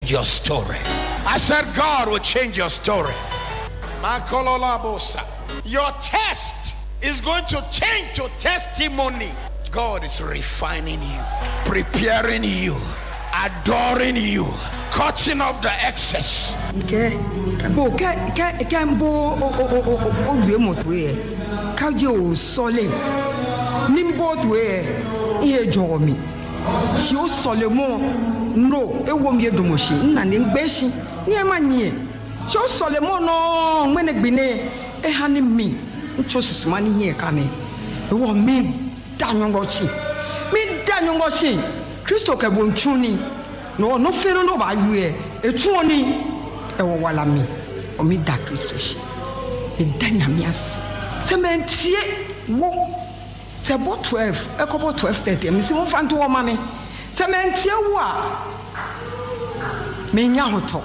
your story. I said God will change your story. Your test is going to change to testimony. God is refining you, preparing you, adoring you, cutting off the excess. No, it won't be a domotion, and in Beshi, near my near. So Solomon, no, when it be near a honey me, which was money here, Canny. It was me, Daniel Watching. Me, Daniel Watching. Christopher won't tune no fear no by you, a tuning, a while me, or me that Christos. In Daniamias. Cement, walk. It's about 12, a couple 12:30. Miss Monfanto, mammy. Cementia wa me nyahoto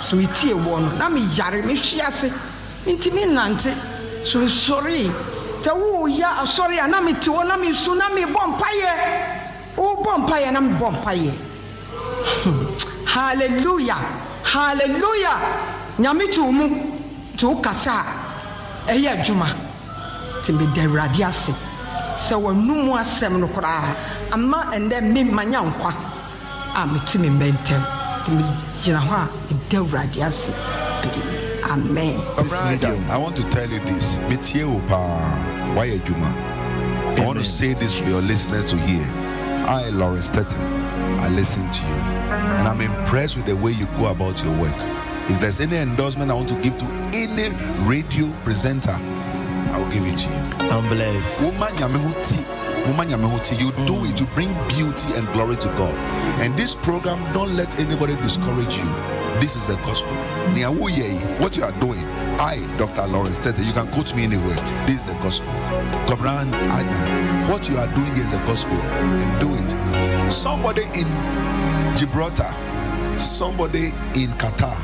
so itie wo no na me yare me hwiase intimi nante so sorry te wo ya sorry na me ti wo na me su na me bompaye o bompaye na me bompaye hallelujah hallelujah nyame tumu tu kasa eye adwuma te me de awurade ase se wonumu asem no kora ama ende me manyankwa a metime mentem me gina ho a de awurade ase amen. I want to tell you this. Metie opa why adwuma. I want to say this for your listeners to hear. I, Lawrence Tetteh, I listen to you and I'm impressed with the way you go about your work. If there's any endorsement I want to give to any radio presenter, I'll give it to you. I'm blessed. You do it to bring beauty and glory to God. And this program, don't let anybody discourage you. This is the gospel. What you are doing, I, Dr. Lawrence Tetteh, you can quote me anywhere. This is the gospel. What you are doing is the gospel. And do it. Somebody in Gibraltar, somebody in Qatar,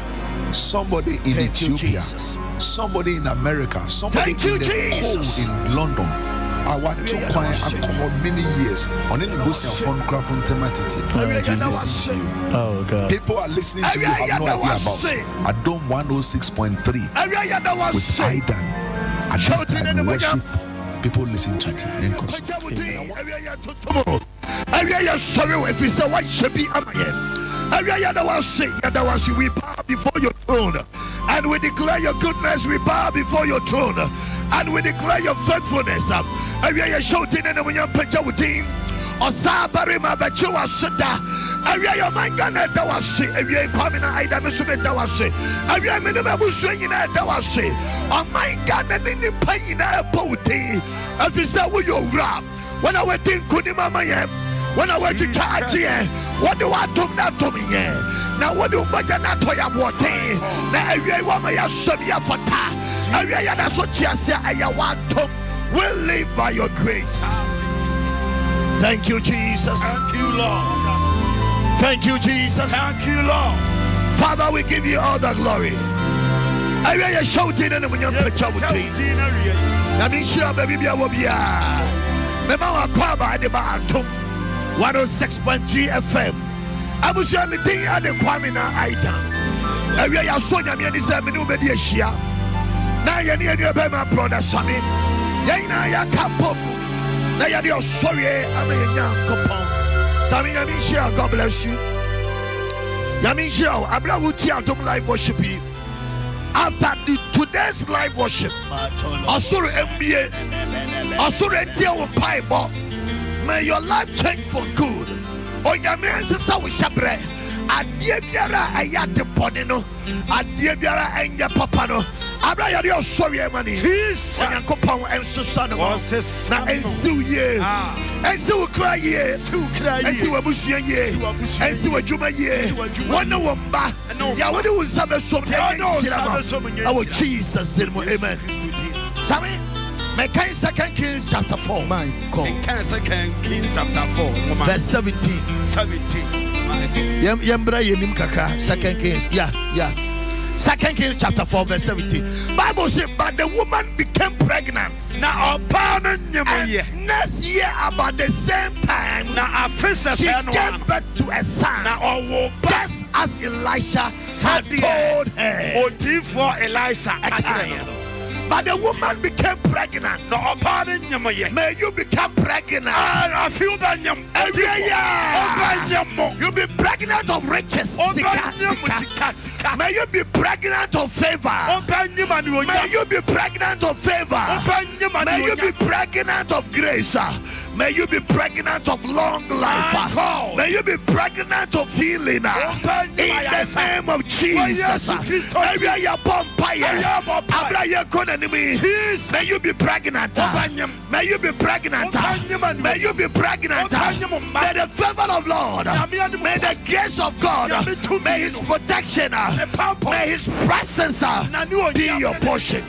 somebody in Ethiopia, somebody in America, somebody in the cold in London. I want to quiet alcohol many years on any Bussian phone crap on tematity. Oh God. People are listening to you, have no idea about Adom 106.3 with Aidan. At this time we worship, people listen to it. We bow before your throne and we declare your goodness. We bow before your throne and we declare your faithfulness. And we are shouting and we are pitching or Sabarima Bachua Sunda. And we are Mangana Dawasi. And we are coming Ida Misume Dawasi. And we are Minamabu swinging at Dawasi. Oh my God, and in the pain of Poti. As we say, we you rap. When I went in Kunimama, when I went to charge here, what do I do not to me? Now, what do I not to your water? Now, I want my Sabia Fata. That's what you say. I want to. We'll live by your grace. Thank you, Jesus. Thank you, Lord. Thank you, Jesus. Thank you, Lord. Father, we give you all the glory. I hear you shouting and when you're picture with me. Now, be sure, baby, I will be a Mama Kwaba de Batum 106.3 FM. I was your meeting at the Kwamina item. I hear you so young, and it's a menu media. Now, you're near your Bema brother, Sammy. Yana ya kapom. Na ya dio sorry amenya kopon. Sami yamisha, God bless you. Yamisha, abra wuti atom live worship. After today's live worship, Asuru MBA, Asuru Etia on Bible. May your life change for good. Onyame nsesa wo shabre. Adie biara ayate ponino. Adie biara enye papa no. Abra ya dio sorry money. Onyankopon enso sano. Na ensiw ye. Ensiw kra ye. Ensiw abusuan ye. Ensiw adwuma ye. Wona womba. Ya wode wo sabe som. Our Jesus name. Amen. Sami me can 2 Kings chapter 4. My God. 2 Kings chapter 4. Verse 17. 2 Kings. Yeah. 2 Kings chapter 4 verse 17. Bible says, but the woman became pregnant. And next year about the same time, she gave birth to a son. Just as Elisha had told her. But the woman became pregnant. May you become pregnant. You'll be pregnant of riches. May you be pregnant of favor. May you be pregnant of favor. May you be pregnant of grace. May you be pregnant of long life. May you be pregnant of healing. In the name of Jesus. May you be pregnant. May you be pregnant. May you be pregnant. May the favor of Lord, may the grace of God, may His protection, may His presence be your portion.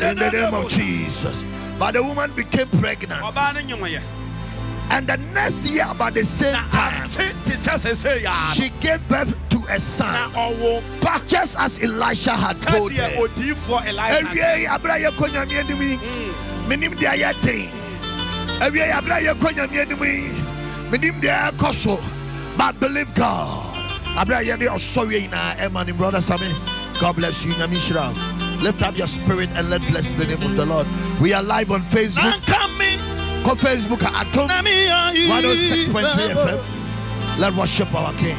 In the name of Jesus. But the woman became pregnant. And the next year, about the same time, she gave birth to a son, just as Elisha had told her. But believe God. God bless you. Lift up your spirit and let bless the name of the Lord. We are live on Facebook. Go Facebook at Atom 106.3 FM. Let's worship our King.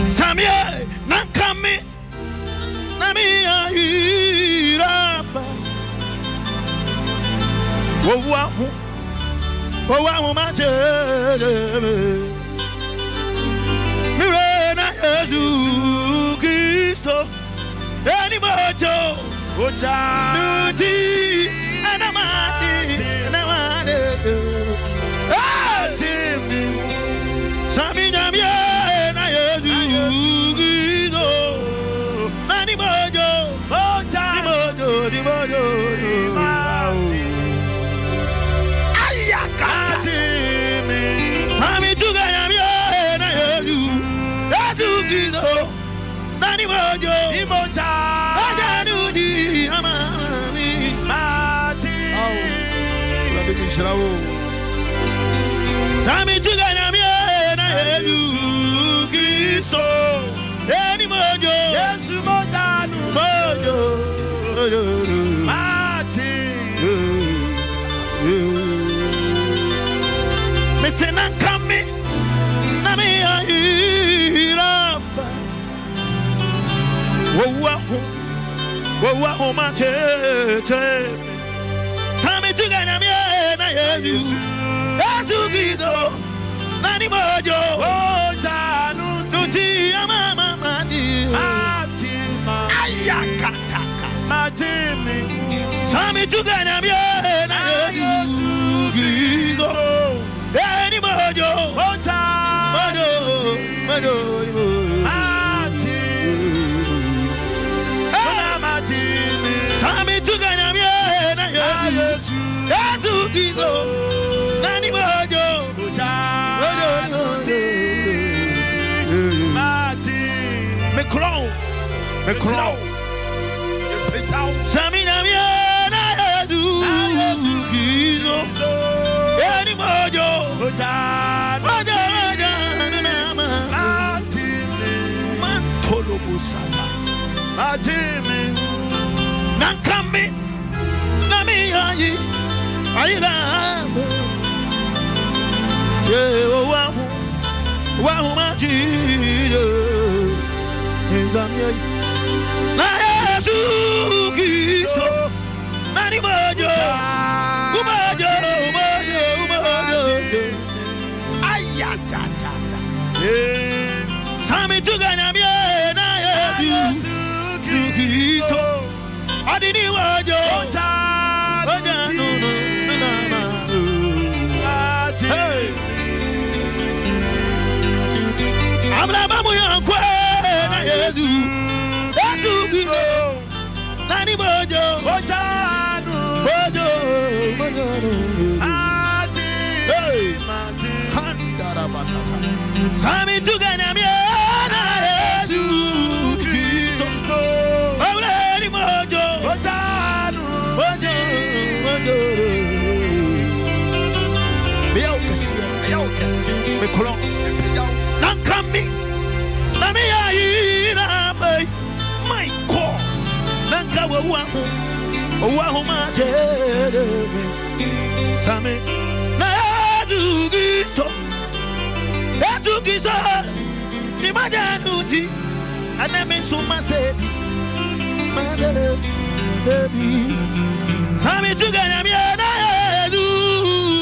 Samia Nakami Namia Irapa Wahu Mate Mirena Yesu Cristo Animoto Nuti Anamati Namade Sami Namia Sami tuganamia na Yesu Cristo eni mojo Yesu mojanu mojo mati mesena kami na me iraba wo mate Sami tuganamia na Yesu Cristo nani mojo ojanu nuti mama madi matima ayakataka matimi Sami tuganamia na Yesu Cristo nani mojo ojanu mojo matimi Sami tuganamia na Yesu Cristo nani mojo me crow Samina miana Yesu Cristo eni mojo mantolo busata matimi nankami nami ayi ayila wahu maji na Yesu Cristo nani mojo umojo ayatata Sami tuganamia na Yesu Cristo adini mojo Abraham yankwe na Yesu Cristo nani mojo ojanu mojo ati Sami tugana miana Yesu Kristo. Awleri mojo. Mojo. Me kolon. Nankami. Nami ayi na bay. My God. Nanka wa mate. Sami. Na Yesu Kristo. Yesu Kristo. Ni majanuti. Aname suma se. Mother. Sami tugana miana Yesu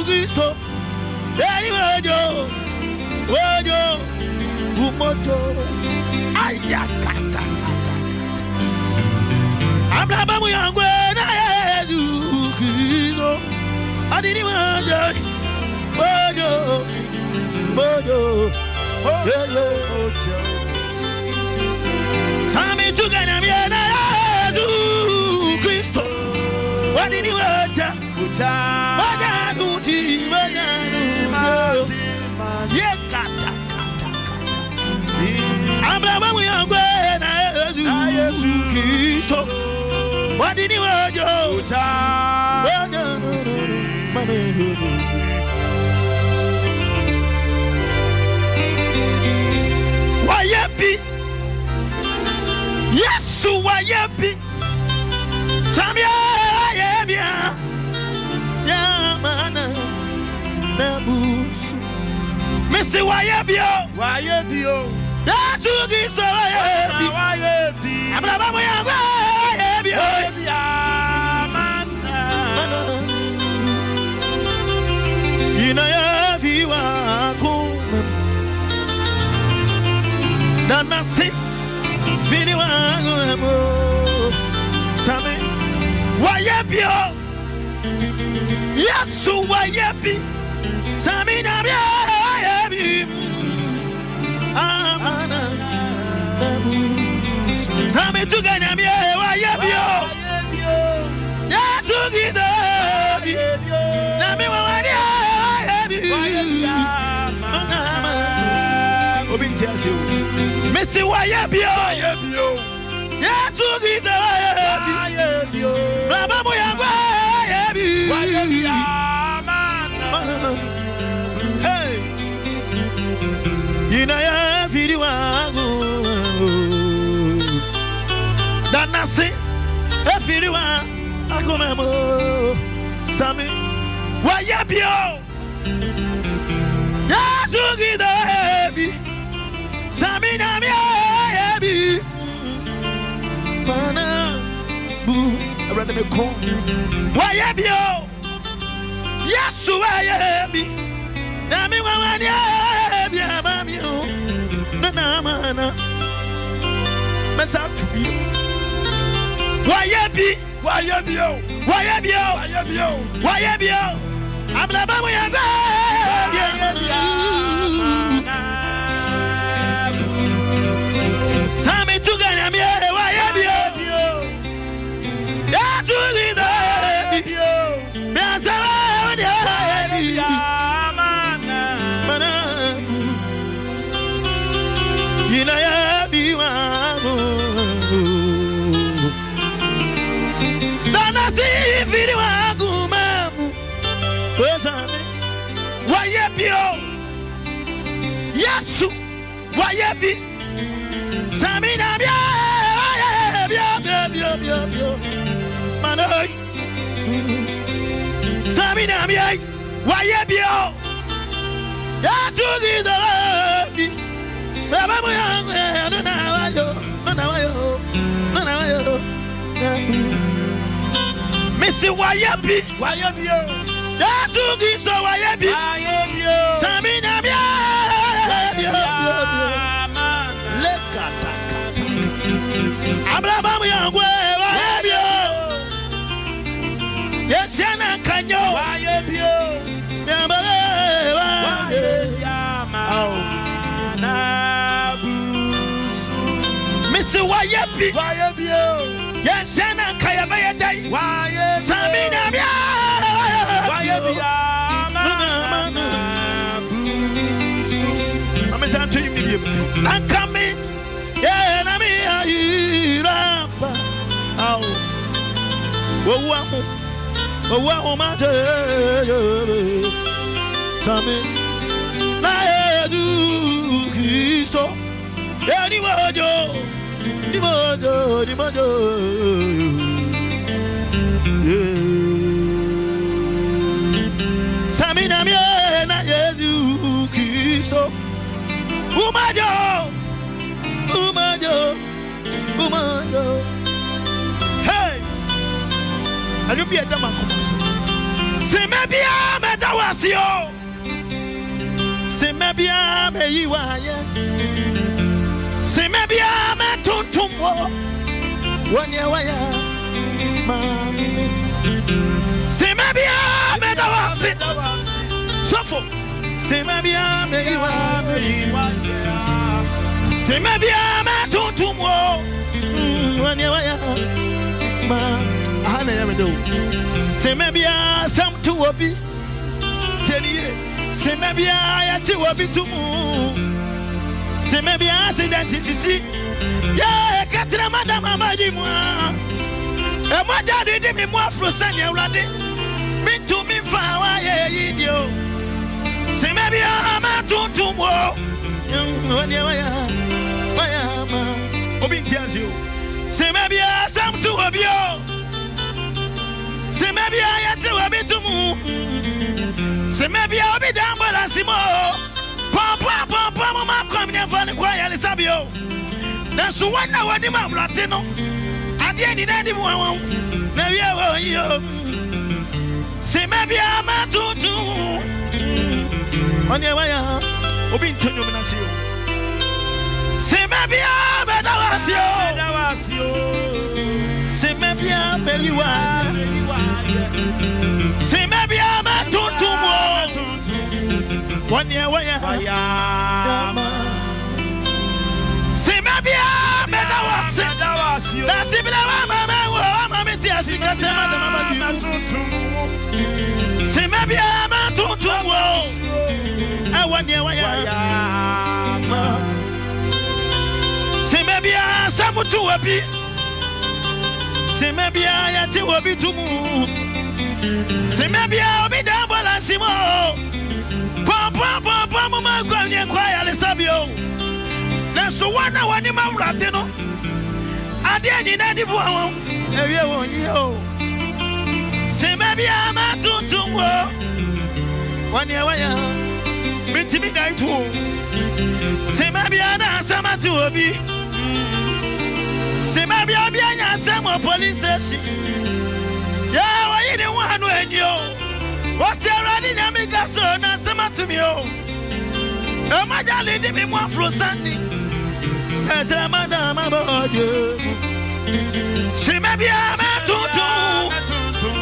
Kristo. Eri wojo umojo ayakata Abraham yangwe na Yesu Kristo adini wojo Sami tugana miana Yesu Kristo adini woja Yekata Abraham yangwe na Yesu Kristo wadini wojo wayepi Yesu wayepi Samia yebia ya mana nabusu Missy wayebio Yesu Kristo wayebi Abraham yangwe wayebio Ina ya viwa kuma Nana si Vini wangu mo Same wayebio Yesu wayebi Sami na wayebi Amana Sami tugana miye wayebio Yesu Kristo Nami wawani wayebi Obinti asyo Missy wayebio Yesu Kristo wayebi Rabamu yangu wayebi Hey, ina ya firi wangu Danasi efiri wa akomemo Sami wayebio Yesu Kristo wayebi Sami na wayebi Mana bu Abrade me ko wayebio Yesu wayebi Nami wawani ayebi amami Nana mana Mesa tubi Wayebio Ablabamu yangwe Sami tugana miye wayebio Yesu Kristo Biasa wawani ayebi Ina ya biwangu Dana si viri wangu mamu Wezame Wayebio Yesu Wayebi Samina bia Wayebio Manoi Samina bia Wayebio Yesu Kristo Rabamu yangu Nona wayo Missy wayebi Yesu Kristo wayebi Samina bia Lekata Abraham yangu wayebi Yesiana kanyo wayebi Missy wayebi Yesiana kayabaya day Samina bia I'm coming. Yeah, na me irapa. Ow. Oh, my Sami. Na edu Kristo. Yeah, di mojo. Yeah. Sami na me na edu Kristo. Umajo. Hey, and you be a dama come. Say maybe I'm a dawasio. Say maybe I'm a iwaya. Say maybe I'm a tuntumbo. 1 year waya, mami. Say maybe I'm a dawasi. So say maybe I'm a iwaya. Say maybe I'm a tuntumbo. 1 year waya, ma. I never do. Say maybe I'm some to obi. Tell you. Say maybe I to obi to move. Say maybe I say that is see. Yeah, Katrina Madame Amadimwa. A mother did me more for Sanya Radi. Me to me far away, idiot. Say maybe I'm a tuntumbo. 1 year waya, ma. Obi tells you. Say maybe I some to obi. Say maybe I had to a bit to move. Say maybe I'll be down, but I see more. Papa, Mama, come here for the quiet, Sabio. That's 1 hour, the man, Latino. I didn't anyone. Now you. Say maybe I'm a tutu. On your way, Obin to you. Say maybe I'm a dawasio. Say maybe I'm a iwa. Say maybe I'm a tuntumbo. 1 year waya. Say maybe I'm a dawasio. That's it. Say maybe I'm a tuntumbo. 1 year waya. Say maybe I'm some to a bit. Say maybe I will be to move. Say maybe I'll be down, but I see more. Papa, Mama, going and quiet, Sabio. That's 1 hour, the man, Latino. I didn't any one. Say maybe I'm a tuntumbo. 1 year, meet me night too. Say maybe I'm some to be. Say maybe I'll be in some police station. Yeah, why you didn't want to end you? What's your running? I make us so not some to me. Oh, my darling, did me one for Sunday. Madame about you. Say maybe I'm a tutu.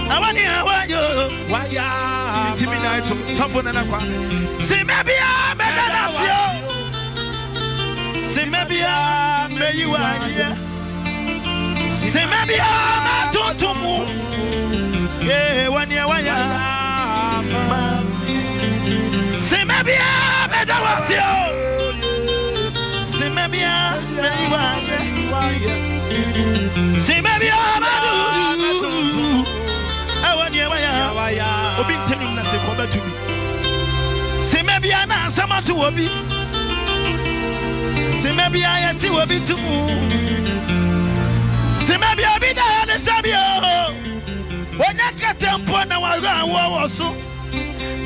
I want you. Why, yeah, intimidate to someone and a quack. Say maybe I'm a dawasio. Say maybe I'm a you are here. Say maybe I'm a tuntumu. Yeah, 1 year waya. Say maybe I'm a dawasio. Say maybe I'm a iwaya. Say maybe I'm a tuntumu. 1 year waya. Obi tell him na say come to me. Say maybe I'm a sama to obi. Say maybe I had to obi to move. Say maybe I'll be there, the Sabio. When I got them put now, I was so.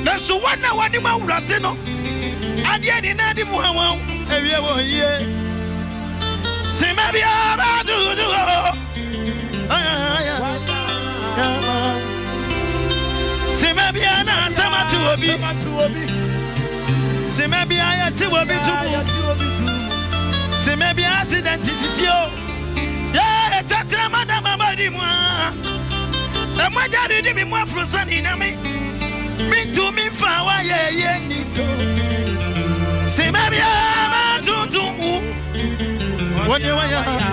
That's 1 hour, the man Latino. And yet, in any one, every 1 year. Say maybe I'll do. Say maybe I'm not some to obi. Say maybe I had to obi to. Say maybe accident is you. Yeah, that's a madam, Amadimwa. The mother did me more for Sunny. Me to me far, yeah, say, maybe I'm a tutu. What do I have?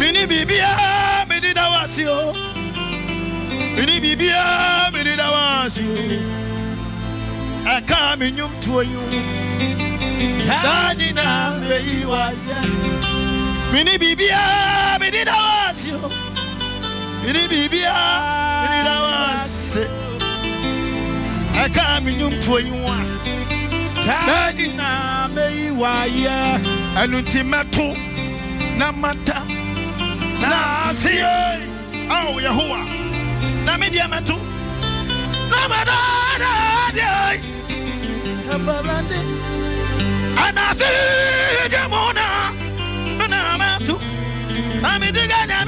Mini Bibia, Mini Dawasio. Mini Bibia, Mini Dawasio. I can't Kaminyum to you. Danina, you are Mini Bibia, Medina, Mini Bibia, Medina, I Kaminyum to you. Danina, you are and ultimato, Namata, Nasi, oh, Yahua, Namidiamatu, Namada, Safarande, and I say, Jamona, Namatu, Amidigana,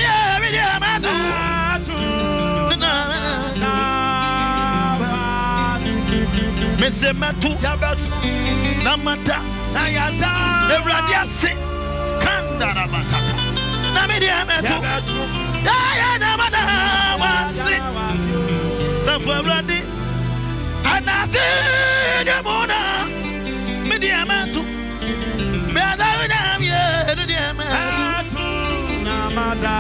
Mese Matu, Namata, Nayata, Evradiase, Kandara Basata, Namidia Matu, Namada, Wasi, Safarande, and I say, Jamona, Mediamatu, Beadam, Yamatu, Namada,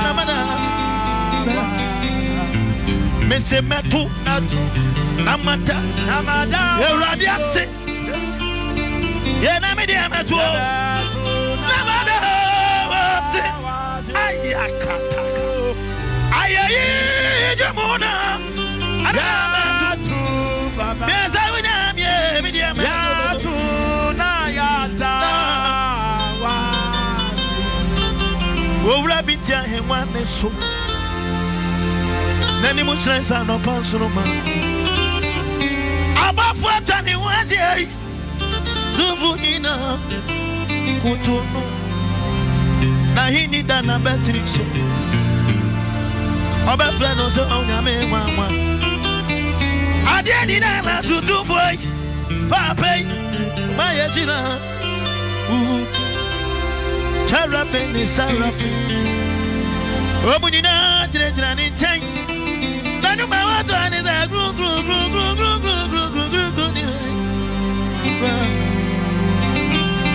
Mese Matu, Namata, Radiasi, Yanamidia Matu, Namada, Ayakata, Ayayi, Jamona, Adamatu, yes, I would have Media Matu, Nayata, oh, Rabbit, him one so. Nani Muslims are no Pansuruma. About 4 was ye. Zuvunina Kutuno. Nahini Dana Beatrice. Obaflano so on Yame Mama. I did not to do for Papa. My Agina. Terrapin is Sarafi. Omunina did running chain. Nanu mawato ane da gru.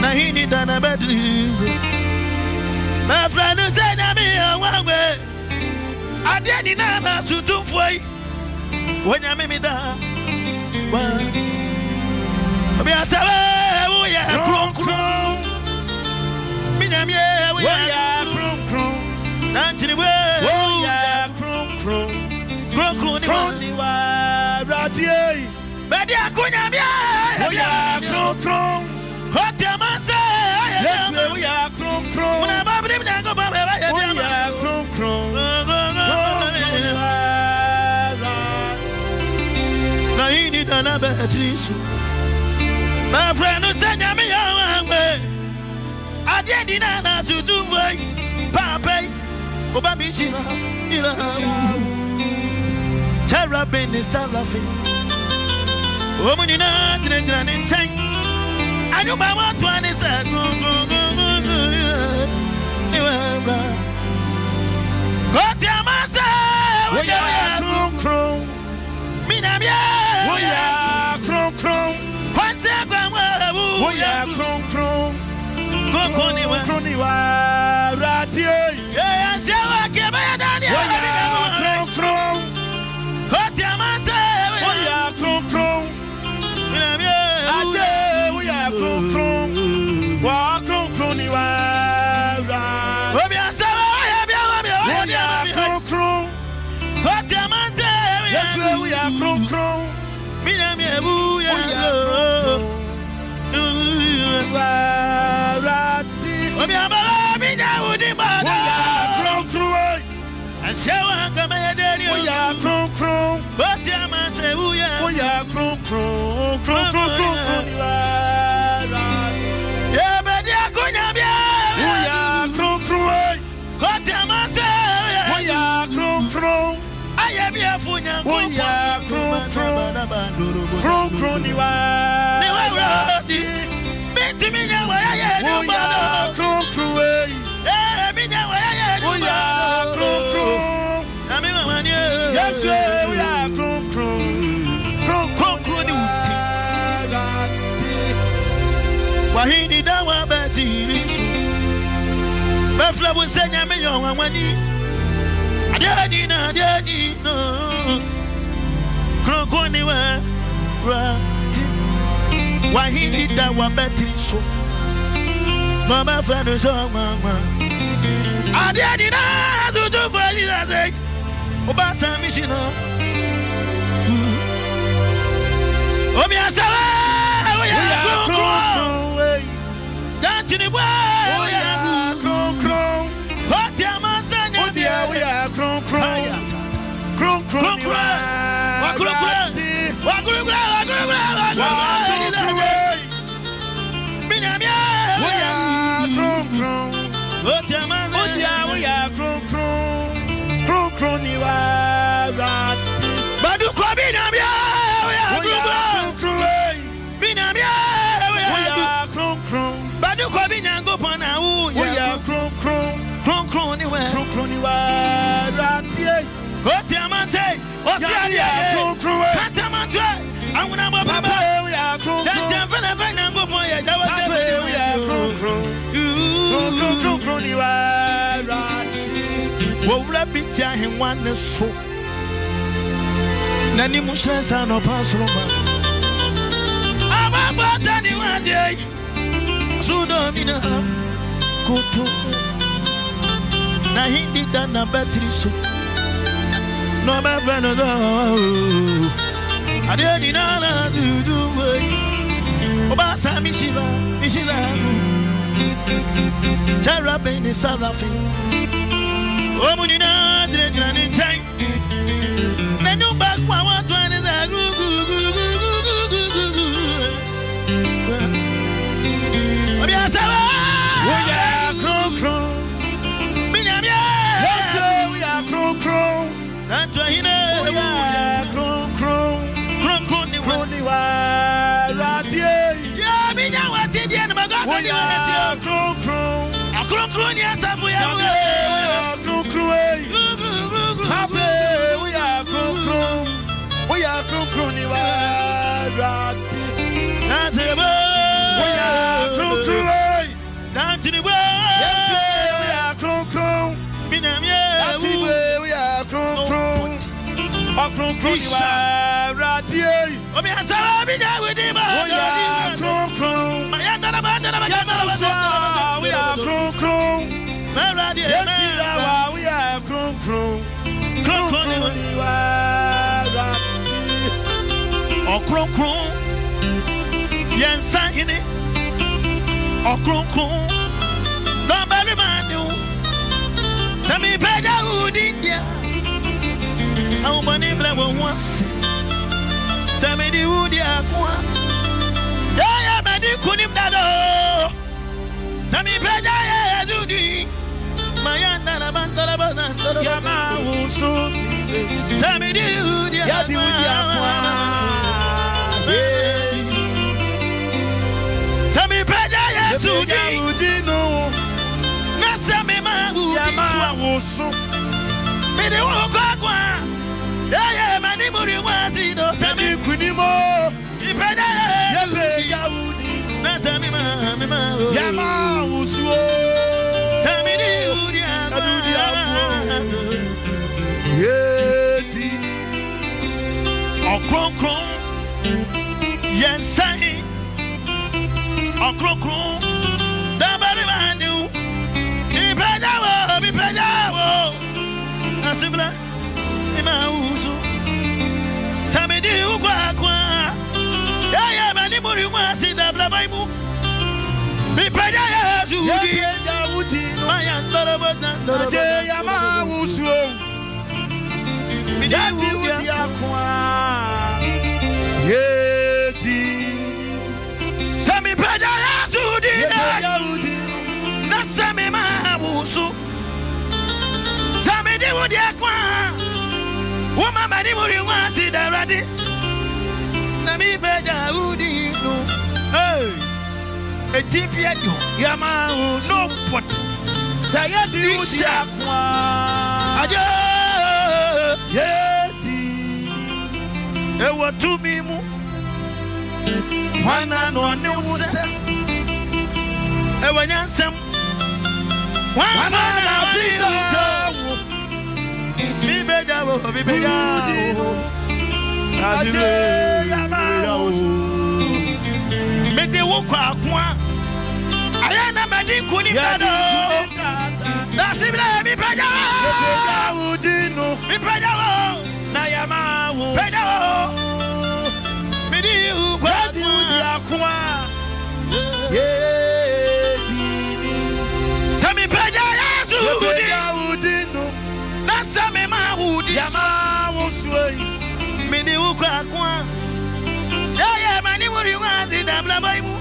Na hini dana bedri. My friend who said na me one way. Ade ni na sutu foi. Wonya me da. Once. Obi asawe wo ya kron. Minyam ye wo ya kron. Nantini we wo ya kron. Kroni wa ratie bedi akunya bia wo ya kron hot yamanse yes we wo ya kron una babri mnyango ba ba ya wo ya kron na hini dana beatrice my friend who said me ya we ade di na tutu boy papa oba bi shira ila Terrapin is Sarafi. Womanina, Dredranin Tank. I know my one is a Got your massa. We are crom. Minamia. We are crom. What's that? We are crom. Croniwa. Ratie. Yes, you are Gabadania. We are crom. Hot Yamanse, we are crom. We are crom. Walk croniwa. We are crom. Hot Yamanse, yes, we are crom. Minamia, we are crom. And so I'm coming to you. We are crom. But Yaman say, we are crom. Yeah, but you're going to be. We are crom. But Yaman say, we are crom. I am here for you. We are crom. Meet me now. We are crom. Yes, we are crom. Wahini dawa beti. Bafla will send me your money. Adadi no. Croconi wa rati. Why he did that one better so? Mama friend is on mama. I did not do for you that day. Obasa Mishino. Obiasa, we are close. That's in the way. We are close. What your man said, we are close. Nani mushresa no pasroma. Aba tani one day. Sudomina kutu. Na hindi dana battery so. No my friend no. Ade nana do way. Obasa mishiba. Jarabe ni sarafi. Omunina drengrani time. Nanu back wa want to another. Obiasa. We are cron. Minamia. Yes, we are cron. And to hina. We are cron. Ni wa ratie. Ya binya wati di na maga. We are cron. Akron ya safu ya. Ni wa rati nazeba we are cron dantini we are cron binamye we are cron ni wa rati obi asaba binya we di ma we are cron mayanda na banda we are cron maradi yesira we are cron ni wa rati Okronkron Yensa ini Okronkron Nobody man you Sami peja udindia Au mani blewa wansi Sami di udia kwa Ya mani kunim dado Sami peja ya zudi Mayanda na bandala bandala Yama usu Sami di udia Ya di udia kwa Sami peja Yesu udino na sami mabuso mede wo kwa ya mani muri wazi do sami kunimo ipeja Yesu udino na sami ma ya mauso sami di udia yedi okronkron Yensai Okrokro Dabari Manu Bipejawo Nasibla Imausu Samedi Ugwa Ya mani muri wasi dabla baibu Bipeja Yesu Mayan Dorobo Ya mausu Yati udia kwa Sami peja Yesu di na sami mabusu Sami di udia kwa Uma mani muri wasi daradi na mi peja udi no hey etipia yo ya mausu no pot saya di udia kwa aja yedi ewa tumimu Wana no ne wuse Ewanyansem Wana na tisa Bibejawo Aje yama ukwa ayana madi kuni bado nasibla mi peja udinu mi peja na yama wo peja midi ukwa akwa yedini sami peja yesu udinu na sami ma udi yama wo suoi midi ukwa akwa yeah mani muri wazi dabla baimu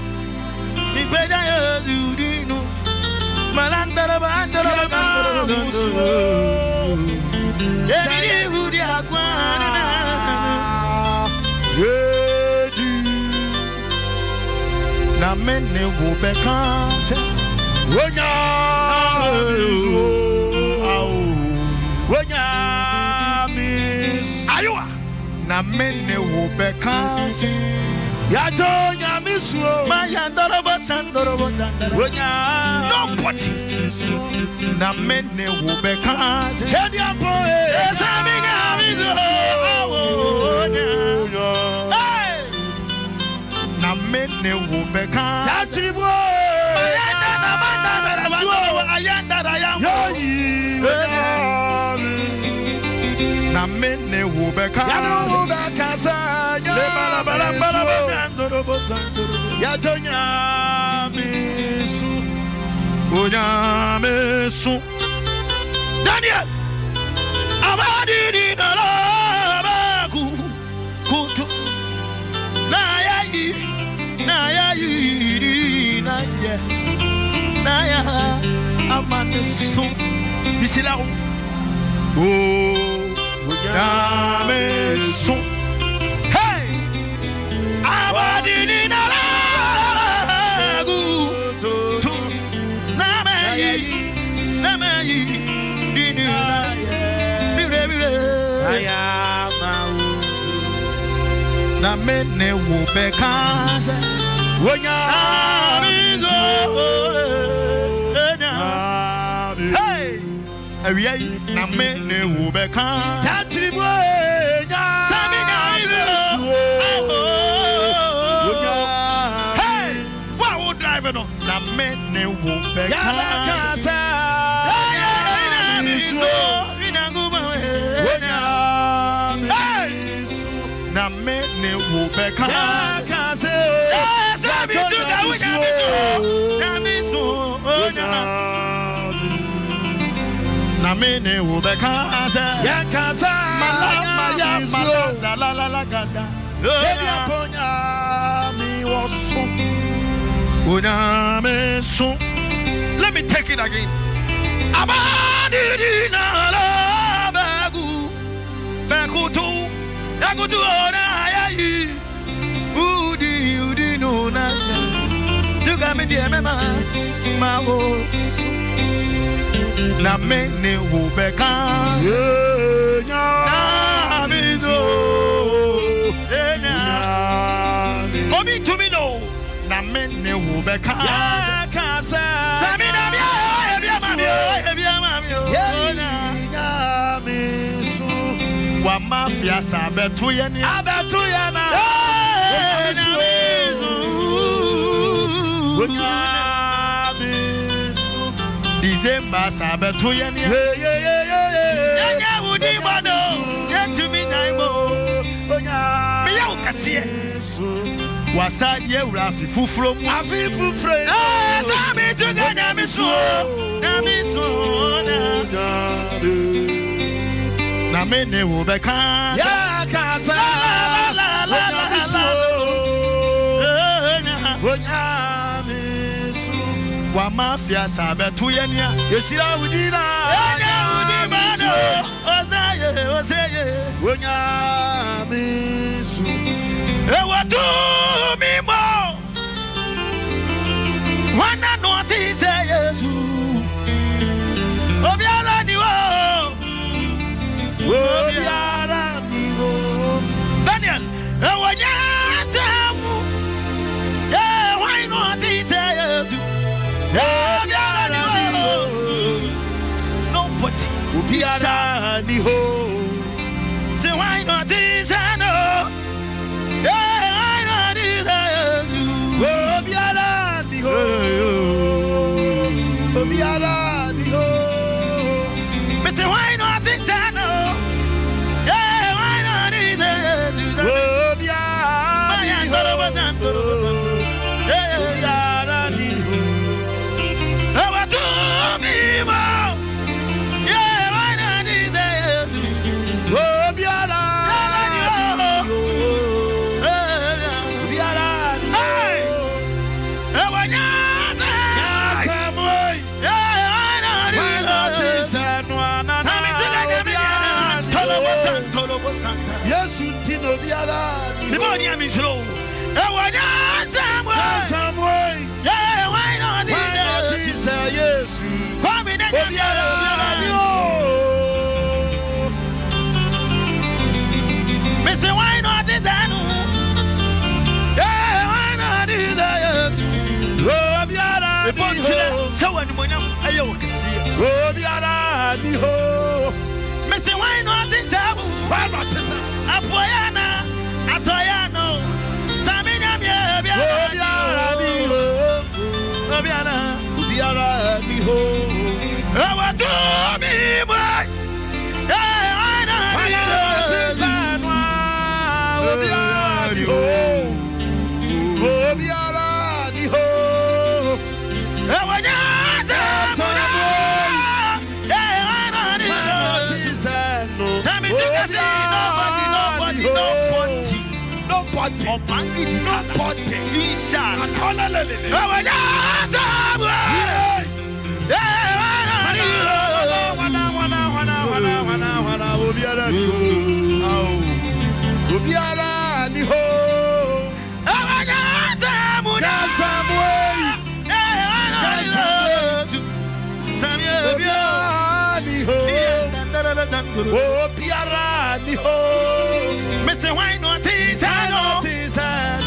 mi peja yesu udinu malandara bandara yedi udi akwa na mene wo beka se wonya wonya mis aywa na mene wo beka se ya tonya misuo ma ya ndorobo sandorobo dandara wonya no poti na mene wo beka se kedi apo esa minga mizo wonya na mene wo beka tatribo ayanda na mandara so ayanda da ya na mene wo beka ya no wo beka sa ya bala ya tonya misu onya misu Daniel abadi di na baku kutu na ya yi na ya amane so bisila o ya meso hey abadi na la gu tu na me yi di na bire aya mausu na mene wo beka se wonya amigo hey awia na mene wo beka tatribo nya samiga wonya hey wa wo drive no na mene wo beka ya kasa na mene wo beka ya kase sabi tuga wuja miso na mene wo beka ya kasa ya miso la ganda edi aponya mi woso onya meso. Let me take it again. Abadi na la bagu bakutu yakutu ona yayi udi no na tuga me die mema mawo na mene wo beka na mizo obi to me no na mene wo beka ya kasa samina bia mami wa mafia sabetu ya ni abetu ya na December sabetu ya ni ya wudi bodo ya tumi naimo me ya ukatie wasadi e wura afifufro mu afifufre sami tuga na miso na mene wo beka ya kasa la miso wonya miso wa mafia sabetu ya nia yesira wudina ya wudi bado ozaye wonya miso ewatu mimo wana no ti say Yesu obiara ni wo Daniel ewonya samu why no ti say Yesu obiara ni wo nobody obiara ni ho say why no ti say no I know this. The body I'm in slow. Why not Samuel? Yeah, why not this? Yes. Come in and Mr. Why not this? Yeah, why not this? Oh, Biara. The bunch so when I can see. Oh, Biara. Mr. Why not this? Why not this? Apoyana, Atoyano, Samina, Biara, Biara, Miho. What do me, boy? I know this. Oh, Biara, Miho. No potty, no potty. Oh, Piara, Mr. Why not is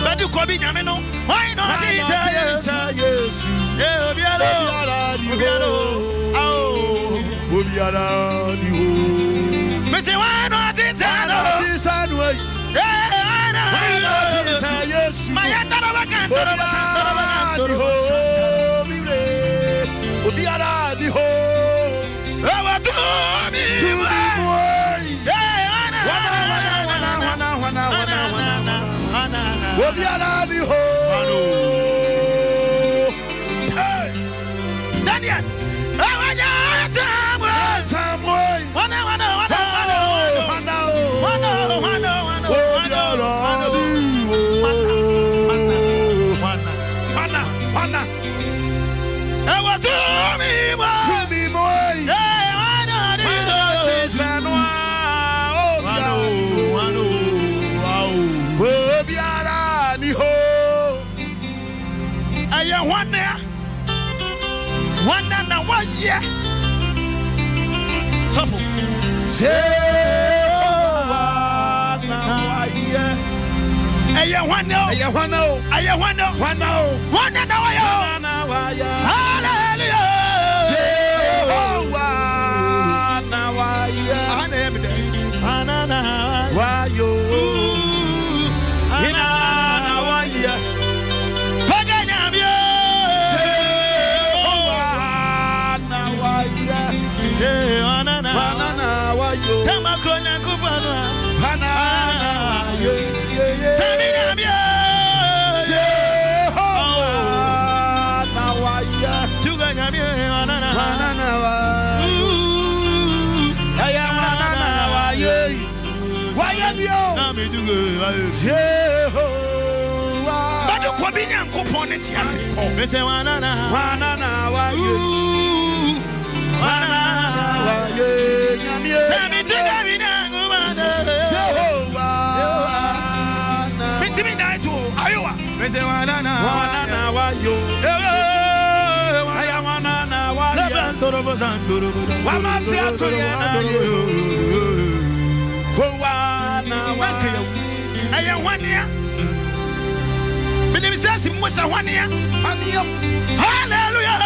but you could be Yamino. Why not is yes, Mr. Why not is yes, my Daniel, one and 1 year. Suffer. Say, but you could be young component. Yes, I am 1 year. But if it's 1 year, hallelujah.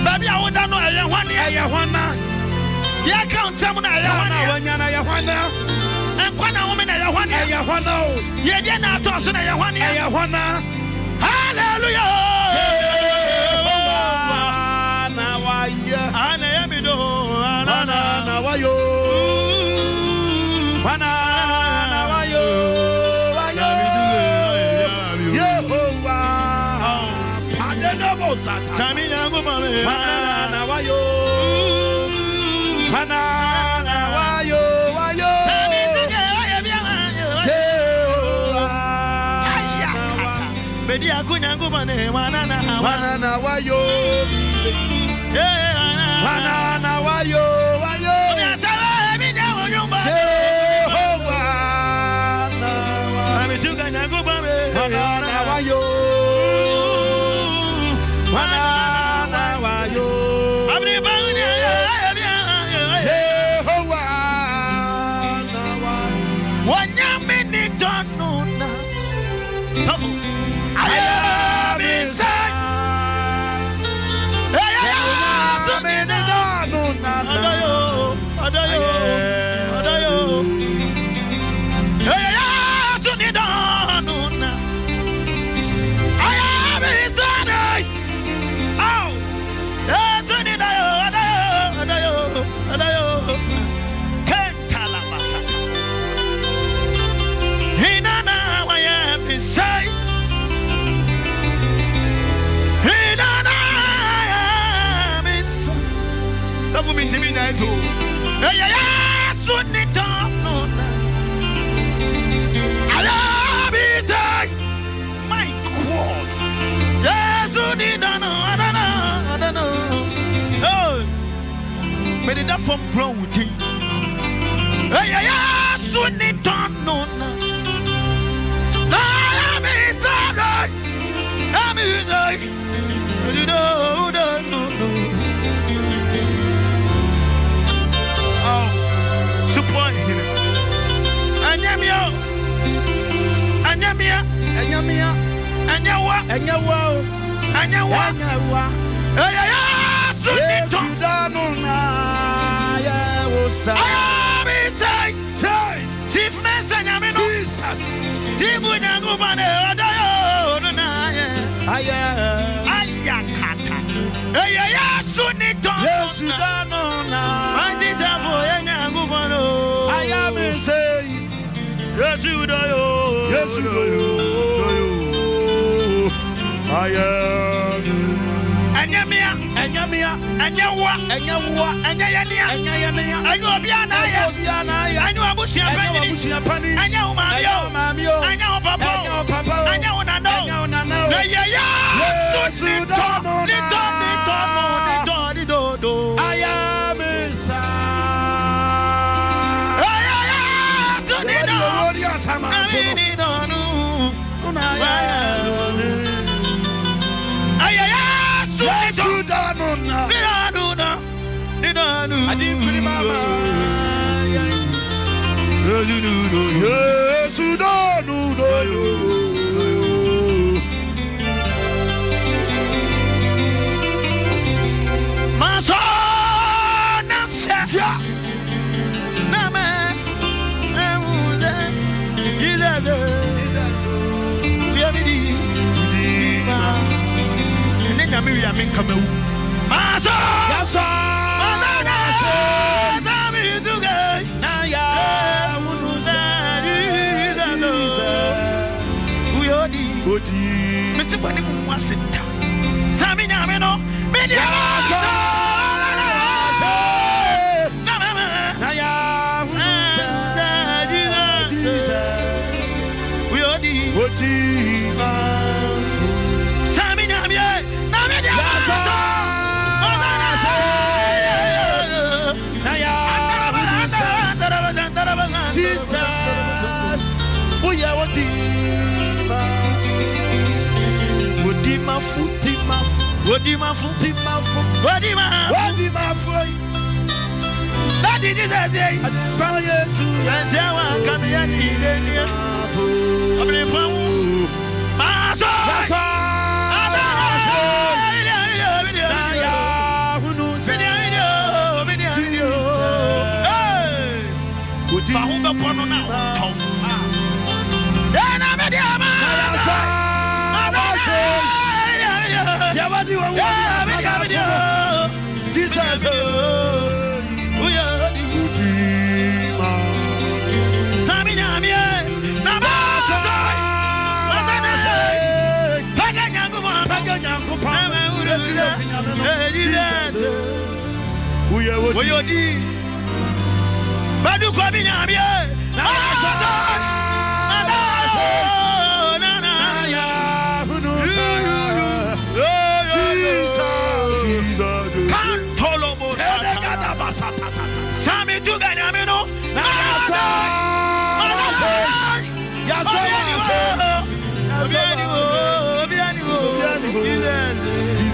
Baby, I would not know I am 1 year. I am 1 year. Yeah, count someone. I am 1 year. And one woman, I am 1 year. I am 1 year. Yeah, they're not tossing. I am 1 year. I am 1 year. Hallelujah. wayo. Wanana wayo. My God. Yes, but it that from grown with him. Yes,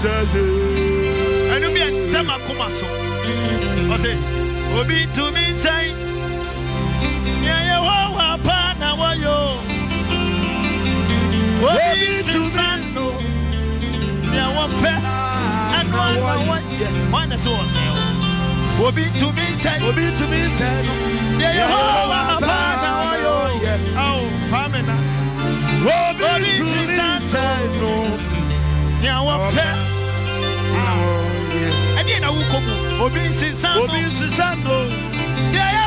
Jesus. And you be a Damakumaso. I say, Obi to me say, yeah, Pana Wayo. Obi to Sando. Yeah, one pair and one is also. Obi to me say, yeah, Pana Wayo. Oh, Pamela. Obi to me say, no. Yeah, one pair. I didn't know who come. Obi Sisano. Yeah,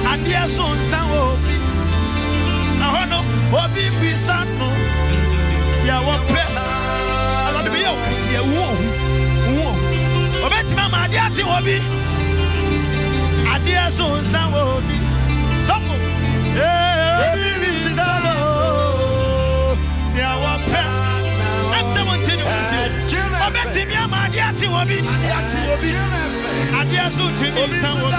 Adia son san obi ahono obi bisano ya wo pe ala de yo kasi wo obeti mama adia ti obi adia son san obi sofo obi bisano ya wo pe am continue obeti mama adia ti obi adia so ti mi san obi.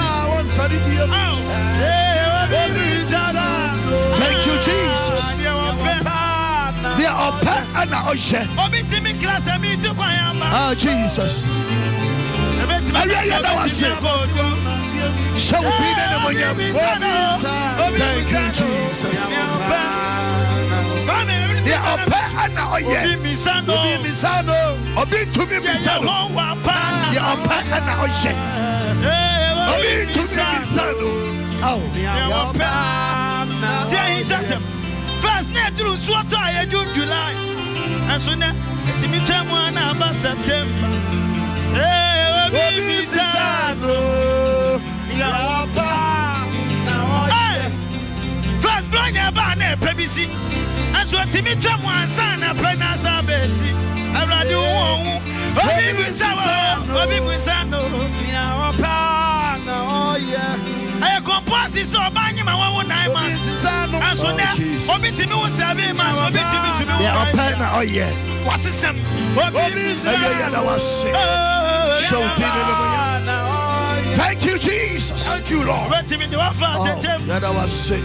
Thank you, Jesus. They are open and ocean. Oh, Jesus. Thank you, Jesus. They are open and ocean. Obi to me, Misano. They are open and ocean. Obi to me, Misano. Oh, first night through Swato, June, July, and so now it's me time one about September. First blind about PBC, and so it's me time one son of Penasa Bessie. I do I compose this so many my 1 9 months. And so now, Obiti was 7 months. Oh, yeah. What's the same? Thank you, Jesus. Thank you, Lord. That was sick.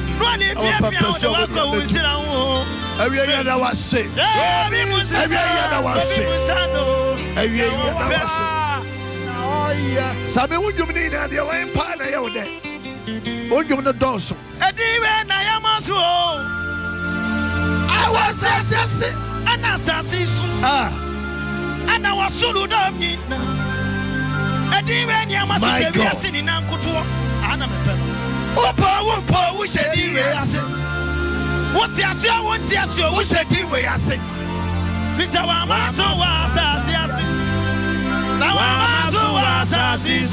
Sabe would you need at your empire? Won't give the doors. I was assassin and assassin. And I was solo down. I didn't hear my God in Uncle Opa won't power, which I did. What yes, you want, yes, you wish I did where I said. Mr. Wamaso was assassin. Now I'm so assassin.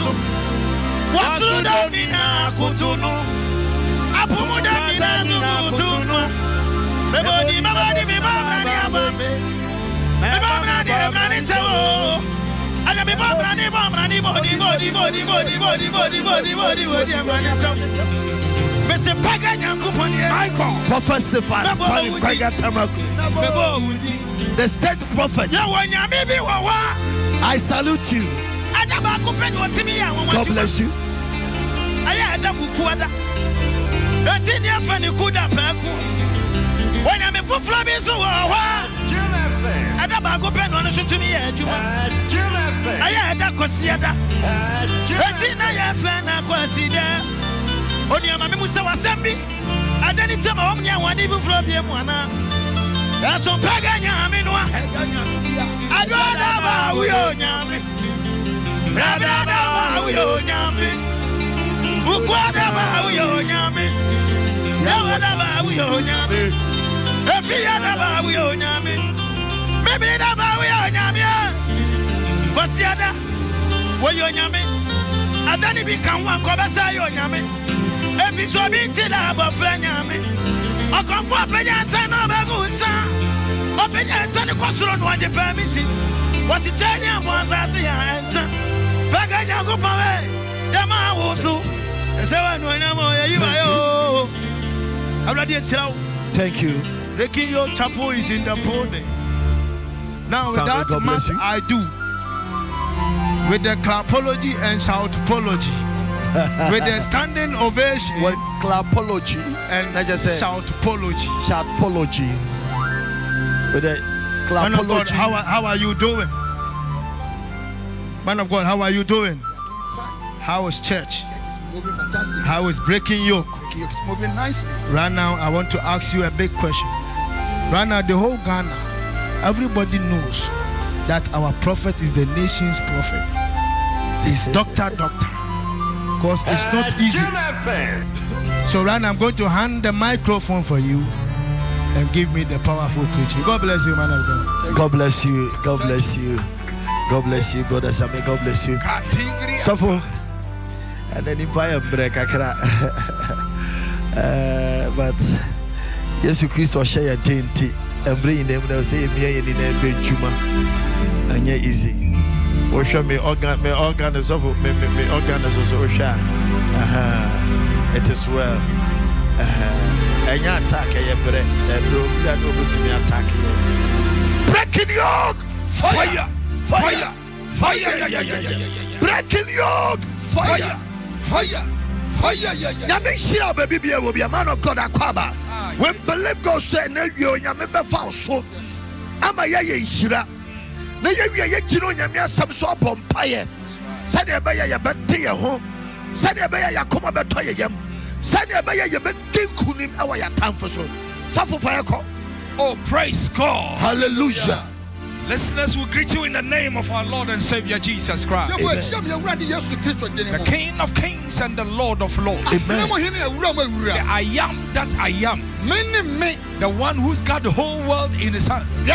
What's the Domina Cotono? Apomodamina Cotono. My body, my body, my body, my body, so. And I'm Mr. Paganya Kupani, Prophecy fast, the state prophet. I salute you. God bless you. I had a bukwada. The Tinia Fanny Kuda when I'm a full flabby so I don't go pen on to me. I had a cosiada. I have friend a cosida. Only a Mamusa was sending. I didn't tell me one even flabby one. That's so Paganya. I'd rather have we own Yami. Brother, we own Yami. Ukwada, we own Yami. Never we own Yami. If you are we own Yami, maybe never we own Yami. Cosiada, where you Yami? I don't become one Cobasa, you Yami. If it's so big, about Flanyami. I come for opinions and Obagusa. Opinions and the Cosron, what the permission. What is turning was as the answer. Thank you. Breaking your chapel is in the building. Now with that mass I do, with the clapology and shoutology, with the standing ovation, with clapology and shoutology, with the clapology. How are you doing? Man of God, how are you doing? How is church? Church is moving fantastic. How is breaking yoke? Breaking yoke is moving nicely. Right now, I want to ask you a big question. Right now, the whole Ghana, everybody knows that our prophet is the nation's prophet. He's doctor. Because it's not easy. So right now, I'm going to hand the microphone for you and give me the powerful preaching. God bless you, man of God. God bless you. God bless you. God bless you, brother Sammy. God bless you. Suffer. And then if I am break, but Jesus Christ will share your tainty and bring them. They'll say, me in a big chuma. And yet easy. Or show me organ, me organ is over, me organ is also share. It is well. And you attack a break, and you are able to me attack you. Breaking yoke! Fire! Fire! Fire! Breaking yoke! Fire! Fire! Fire! Yamishia baby will be a man of God Aquaba. When believe God said, "No, you remember found so." Am I shira? No, you know Yamia some so pompire. Said a bayer, you bet tea home. Said a bayer, you come about to yam. Said a bayer, you bet kunim our time for so. Suffer fire call. Oh, praise God. Hallelujah. Listeners, we greet you in the name of our Lord and Savior Jesus Christ. The King of Kings and the Lord of Lords. Amen. The I am that I am. The one who's got the whole world in his hands.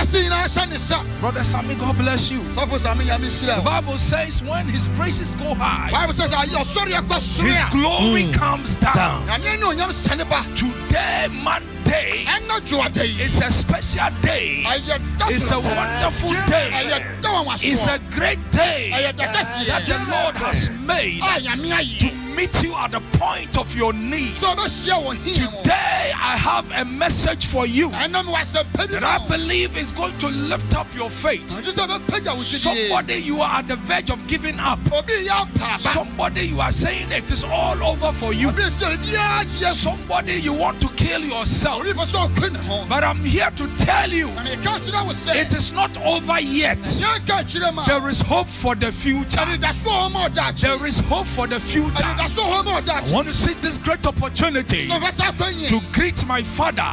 Brother Sammy, God bless you. The Bible says when his praises go high, his glory comes down. Today, Monday, it's a special day. It's a wonderful day. It's a great day that the Lord has made to meet you at the point of your need. Today I have a message for you that I believe is going to lift up your faith. Somebody, you are at the verge of giving up. Somebody, you are saying it is all over for you. Somebody, you want to kill yourself. But I'm here to tell you it is not over yet. There is hope for the future. There is hope for the future. I want to see this great opportunity to greet my father,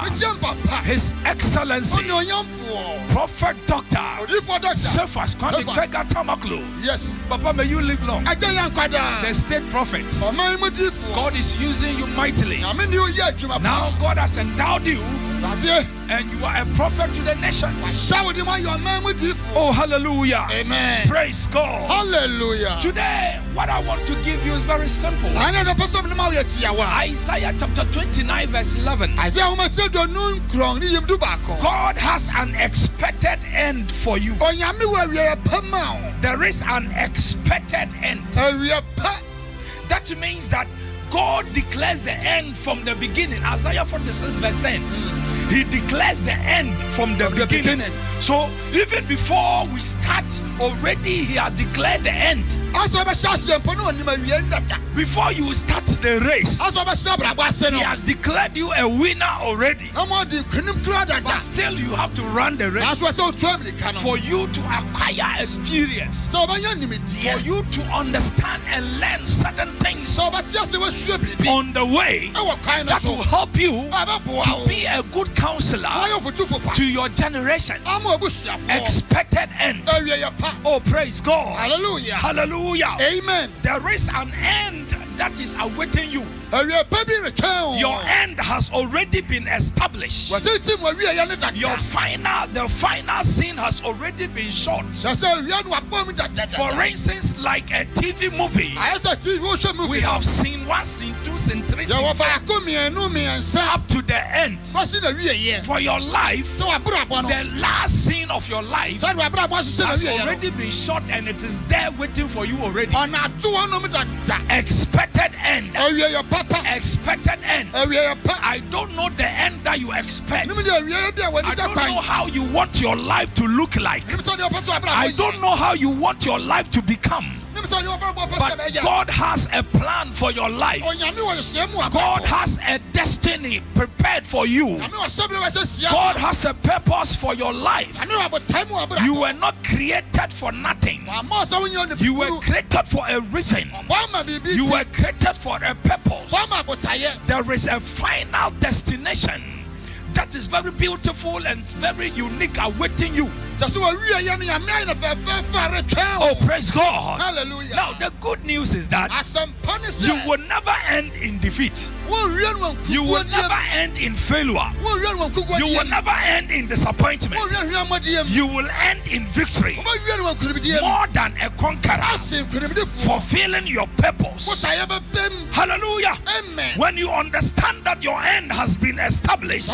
His Excellency, Prophet Dr. Cephas Kwame Kwega Tamaklo. Yes. Papa, may you live long. The state prophet. God is using you mightily. Now God has endowed you and you are a prophet to the nations. Oh, hallelujah. Amen. Praise God. Hallelujah. Today, what I want to give you is very simple. Isaiah chapter 29 verse 11. God has an expected end for you. There is an expected end. That means that God declares the end from the beginning. Isaiah 46 verse 10. He declares the end from the beginning. So even before we start, already he has declared the end. Before you start the race, he has declared you a winner already. But still you have to run the race for you to acquire experience, for you to understand and learn certain things on the way that will help you to be a good counselor to your generation. Expected end. Oh, praise God. Hallelujah. Hallelujah. Amen. There is an end that is awaiting you. Your end has already been established. The final scene has already been shot. For instance, like a TV movie, we have seen 1 scene, 2 scene, 3 scene, up to the end. For your life, the last scene of your life has already been shot and it is there waiting for you already. Expected end. Expected end. I don't know the end that you expect. I don't know how you want your life to look like. I don't know how you want your life to become. But God has a plan for your life. God has a destiny prepared for you. God has a purpose for your life. You were not created for nothing. You were created for a reason. You were created for a purpose. There is a final destination that is very beautiful and very unique awaiting you. Oh, praise God. Hallelujah. Now, the good news is that you will never end in defeat. You will never end in failure. You will never end in disappointment. You will end in victory. More than a conqueror. Fulfilling your purpose. Hallelujah. Amen. When you understand that your end has been established,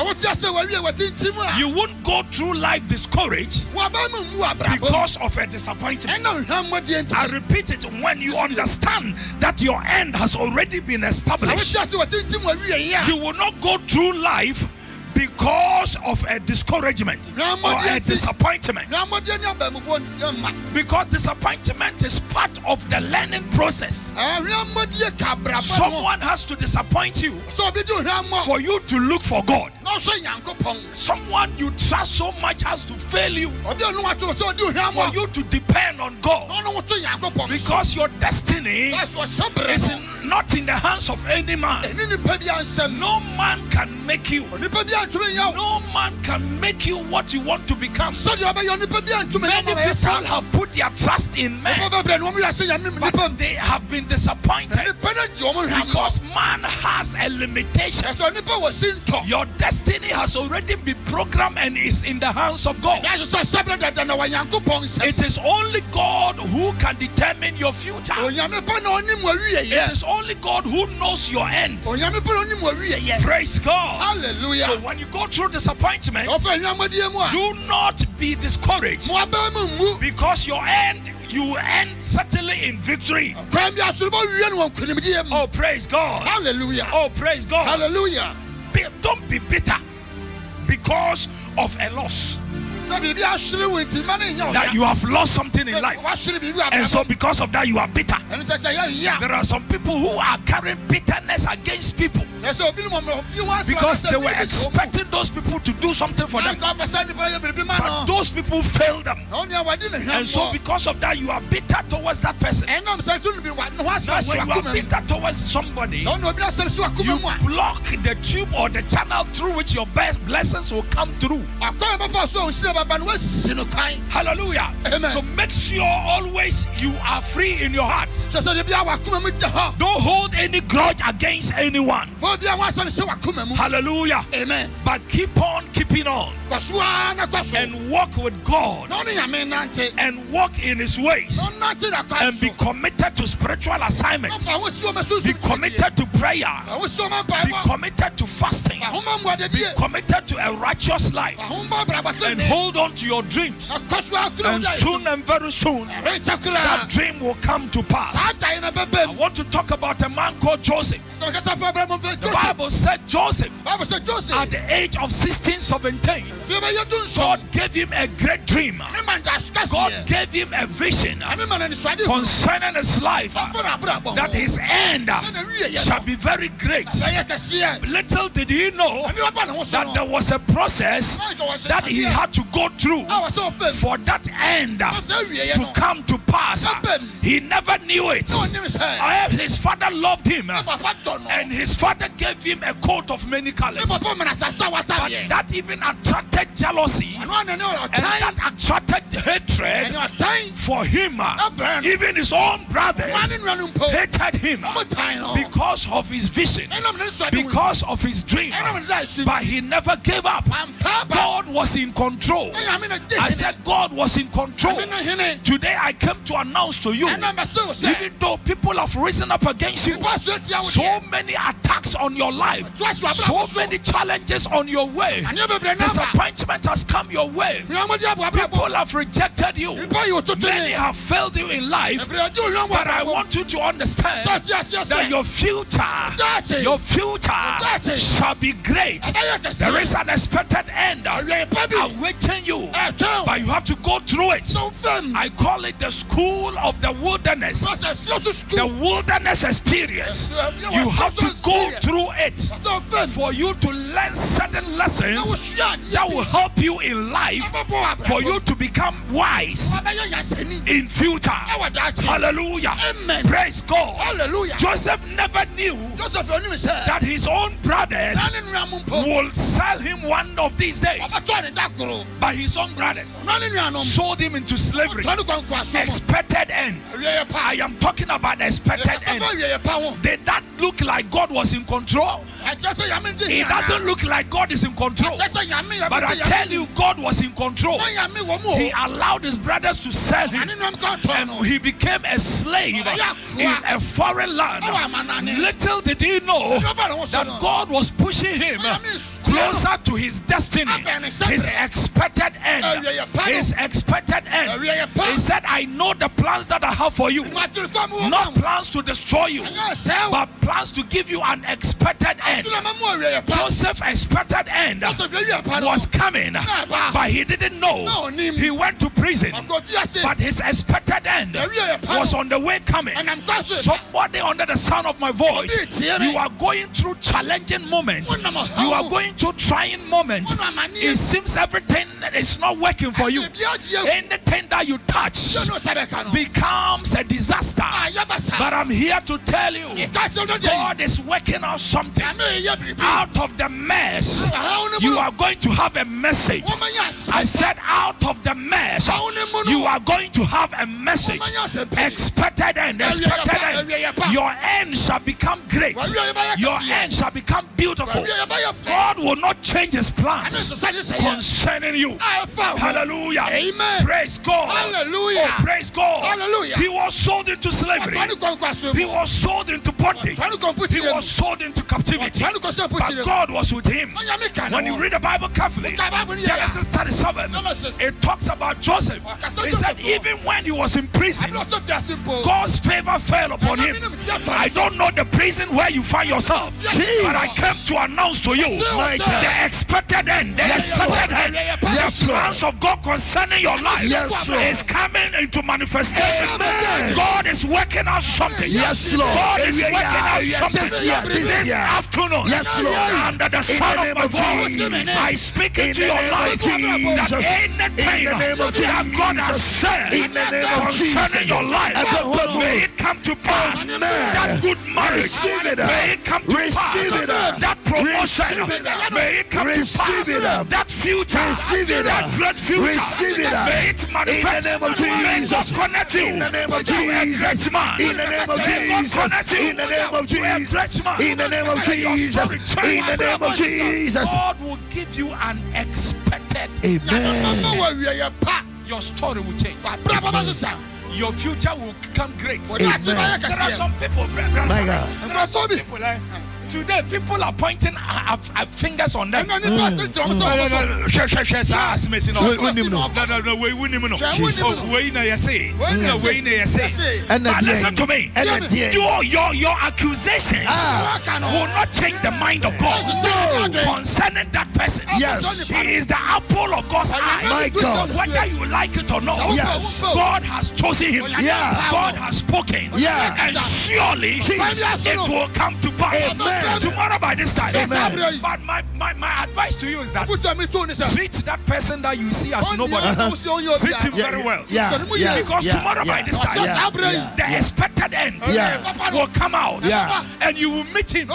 you won't go through life discouraged because of a disappointment. I repeat it, when you understand that your end has already been established, you will not go through life because of a discouragement or a disappointment. Because disappointment is part of the learning process. Someone has to disappoint you for you to look for God. Someone you trust so much has to fail you for you to depend on God. Because your destiny is not in the hands of any man. No man can make you. No man can make you what you want to become. Many people have put their trust in men, but they have been disappointed because man has a limitation. Your destiny has already been programmed and is in the hands of God. It is only God who can determine your future. It is only God who knows your end. Praise God. Hallelujah. So when you go through disappointment, do not be discouraged because you end certainly in victory. Oh, praise God. Hallelujah. Oh, praise God. Hallelujah. Don't be bitter because of a loss. That you have lost something in life, and so because of that you are bitter. There are some people who are carrying bitterness against people because they were expecting those people to do something for them, but those people failed them, and so because of that you are bitter towards that person. Now when you are bitter towards somebody, you block the tube or the channel through which your best blessings will come through. Hallelujah. Amen. So make sure always you are free in your heart. Don't hold any grudge against anyone. Hallelujah. Amen. But keep on keeping on and walk with God and walk in His ways and be committed to spiritual assignments. Be committed to prayer. Be committed to fasting. Be committed to a righteous life and hold on to your dreams. And soon and very soon that dream will come to pass. I want to talk about a man called Joseph. The Bible said Joseph at the age of 16, 17, God gave him a great dream. God gave him a vision concerning his life, that his end shall be very great. Little did he know that there was a process that he had to go through for that end to come to pass. He never knew it. His father loved him, and his father gave him a coat of many colors. But that even even attracted jealousy, and that attracted hatred for him. Even his own brothers hated him because of his vision, because of his dream. But he never gave up. God was in control. I said God was in control. Today I came to announce to you, even though people have risen up against you, so many attacks on your life, so many challenges on your way, disappointment has come your way, people have rejected you, many have failed you in life. But I want you to understand that your future shall be great. There is an expected end awaiting you, but you have to go through it. I call it the school of the wilderness, the wilderness experience. You have to go through it for you to learn certain lessons that will help you in life, for you to become wise in future. Hallelujah. Amen. Praise God. Hallelujah. Joseph never knew that his own brothers will sell him one of these days. But his own brothers sold him into slavery. Expected end. I am talking about expected end. Did that look like God was in control? It doesn't look like God is in control. But I tell you, God was in control. He allowed his brothers to sell him, and he became a slave in a foreign land. Little did he know that God was pushing him closer to his destiny, his expected end. His expected end. He said, I know the plans that I have for you, not plans to destroy you, but plans to give you an expected end. Joseph's expected end was coming, but he didn't know. He went to prison, but his expected end was on the way coming. Somebody under the sound of my voice, you are going through challenging moments. You are going through trying moments. It seems everything is not working for you. Anything that you touch becomes a disaster. But I'm here to tell you, God is working out something. Out of the mess, you are going to have a message. I said, out of the mess, you are going to have a message. Expected end. Expected end. Your end shall become great. Your end shall become beautiful. God will not change his plans concerning you. Hallelujah. Amen. Praise God. Hallelujah. Oh, praise God. Hallelujah. He was sold into slavery. He was sold into bondage. He was sold into captivity. But God was with him. When you read the Bible carefully, Genesis 37, it talks about Joseph. He said even when he was in prison, God's favor fell upon him. I don't know the prison where you find yourself, but I came to announce to you the expected end, the expected end. The plans of God concerning your life is coming into manifestation. God is working out something. God is working out something this afternoon. Under the sound of my voice, I speak into your life that anything that God has said concerning your life, may it come to pass. That good marriage, may it come to pass. That promotion, may it come to pass. That future, that great future, may it manifest. May God connect you to a great man. In the name of Jesus. In the name of Jesus. In the name of Jesus. In the name of Jesus. God will give you an expected. Amen. Your story will change. Your future will become great. Amen. There are some people, My God. There are some people, today people are pointing fingers on them. But listen to me. Your accusations will not change the mind of God concerning that person. Yes. He is the apple of God's eye. My God. Whether you like it or not, Yes. God has chosen him. Yeah. God has spoken. Yeah. And surely it will come to pass. Amen. Tomorrow by this time. Amen. But my advice to you is that treat that person that you see as nobody. Treat him very well. Because tomorrow by this time, the expected end will come out. And you will meet him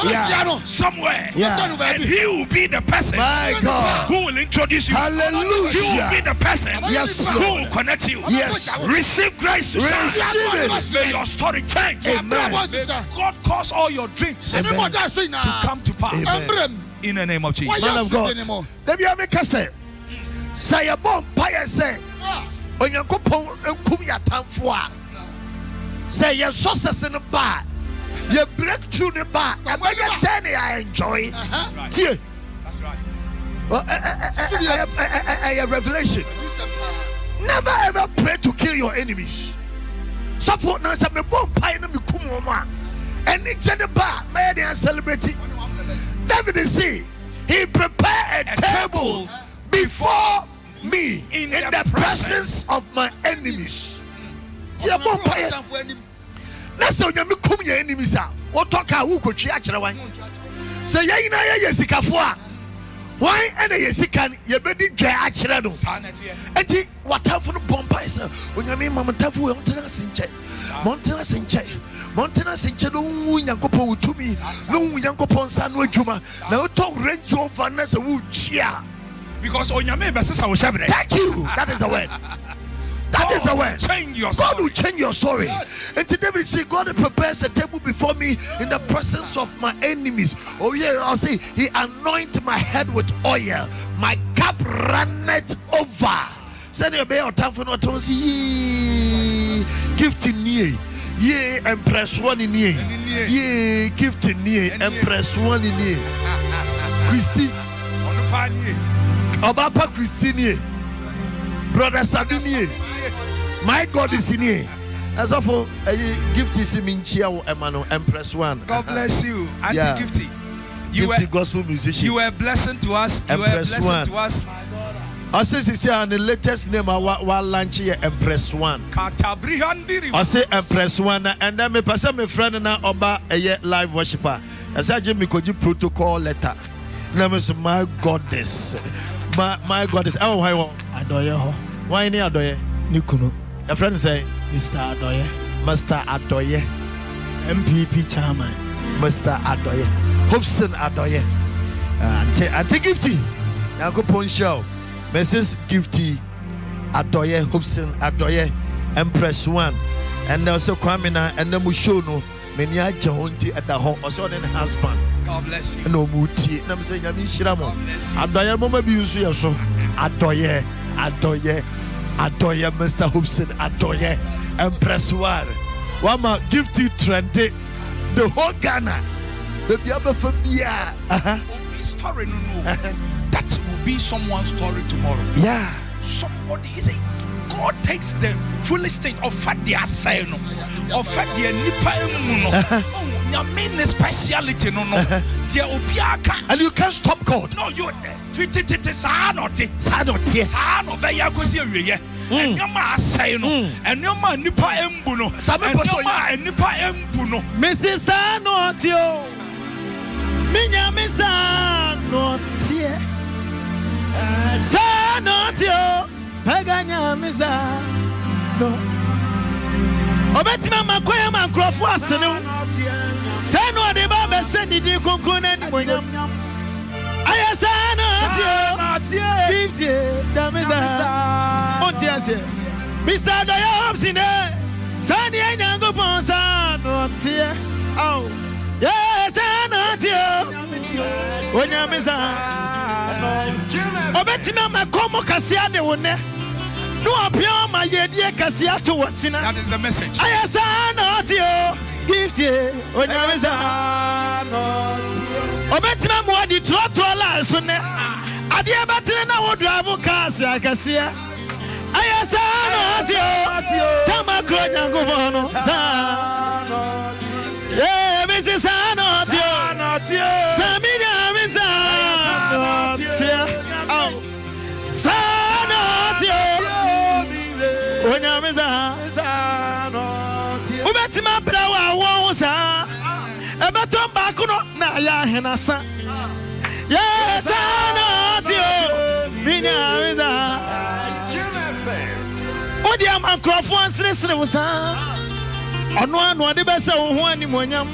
somewhere. And he will be the person My God. who will introduce you. Hallelujah. He will be the person who will connect you. Yes. Receive grace to shine. May your story change. Amen. God cause all your dreams to come to pass. Amen. In the name of Jesus. Man of God. Let me make a say. Say a bomb pie say. When you go and come your time for. Say your success in the bar. Your breakthrough in the bar. And when you're 10, I enjoy. That's right. A revelation. Never ever pray to kill your enemies. So for now, some bomb pie and me come on. And it's in the bar. May they celebrate it. David is see. He prepared a table before me in the presence of my enemies. Yeah, bomb pie. That's how you come your enemies out. What talk I will coach you actually. Say, yeah, why and a sican, you better dry actually. And what time for the bomb pie? When you mean Mamma Tafu, Montana Sinche, Montana Sinche, Montana Sinche, no Yankopo to me, no Yankopon San Juma. Now talk range of Vanessa Wood cheer. Because on your members, I was having. Thank you. That is the word. That is the word. God will change your story. Yes. And today we see God prepares a table before me in the presence of my enemies. Oh yeah, I'll say He anoints my head with oil. My cup runneth over. Send your baby time for not to see gift in ye. Ye empress one in ye. Ye gift in ye. Empress one in ye. Christy. Obapa Christine. Brother Sabini. My God is in here. As of a gift is in Chia Emmanuel Empress one. God bless you. Auntie Gifty. You were gospel musician. You were a blessing to us. You Empress were a blessing to us. I say sister and the latest name I launch here Empress one. I say Empress one and then me person my friend na oba a live worshiper. I say Jimmy Koji protocol letter. Name is my goddess. My goddess. Oh why Adoye ho. Why ni Adoye? Nikunu. A friend say, Mr. Adoye, Mr. Adoye, MPP chairman, Mr. Adoye, Hobson Adoye, Auntie Gifty, Uncle Poncho, Mrs. Gifty, Adoye, Hobson Adoye, Empress one, and also Kwamina and the Mushono, Menia Jonti at the home, also an husband. God bless you. No muti, and I'm saying, Yamishiramo, Adoye, Mama Busu, so Adoye, Adoye. Adoye, Mr. Hobson, Adoye, Empress one. Wama gifty trendy. The whole Ghana. Baby, I'm a phobia. Story no. That will be someone's story tomorrow. Yeah. Somebody is a God takes the foolish thing of their say no. Of their nipa no. Your main speciality no. Dear Obiaka. And you can't stop God. No, you Sanoti. And your ma say no, and your man nipa embuno, and nipa embuno. Mrs. Sanotio, Minya Misanotia, Sanotio, Paganya Misa, no. Obetima Makoya Mancroft, Sano de Baba said the Kunkuna. I am 50 Mr. Diobs in there. Sandy and Yango Ponsa, not here. Oh, yes, I'm not here. When you're Miss Obetima, Como Cassia, the one. No, appear my dear Cassia to watching. That is the message. I am not here. Gift ye when you're Miss Obetima, what the total lies on there. I dear better than I would drive Cassia, Cassia. I saw Tamako Yangobono. Yeah, Mrs. Sanotio. Samina Misa. Oh, Sanotio. When you're Misa. Ubetima Brawa Wonsa. A baton bacuno. Naya Henasa. Yes, Sanotio. Mina Misa. Odiam and Crawford Srisser was on one, what the best of one in Wanyam.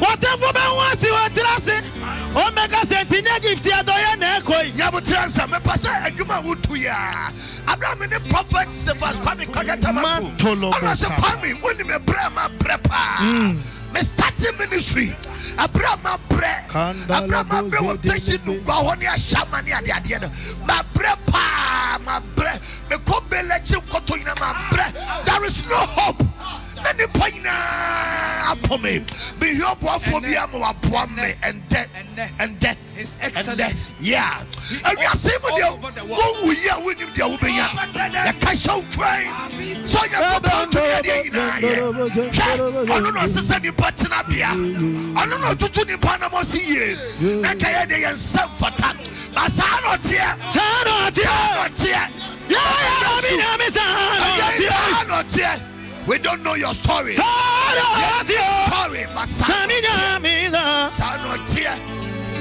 Whatever I want to see what I say. Omega Sentinel gift ya doya na ekoi. Nyabutransa me pasa adwuma wutu ya. Abraham ne prophet Cephas Kwame Kwagatamanku. Ona se Kwame woni me brama prepa. Me starting ministry. Abraham bre wotation no gwa ho ne ahama ne ade no. Ma bre pa, ma bre. Me ko belechi nkoto ina ma bre. There is no hope. Nani paina apome. Be your phobia mo apome and death. His Excellency. Yeah. And we are saying with you, one we are winning the Ubaya. The cash out train. So you are going to the I don't know, Sissani Patanapia. I don't know to do Panama Sea. Nakayade and Sam Fatan. Masano Tia. Sano Tia. Yeah, we don't know your story. Story, but Sano Tia.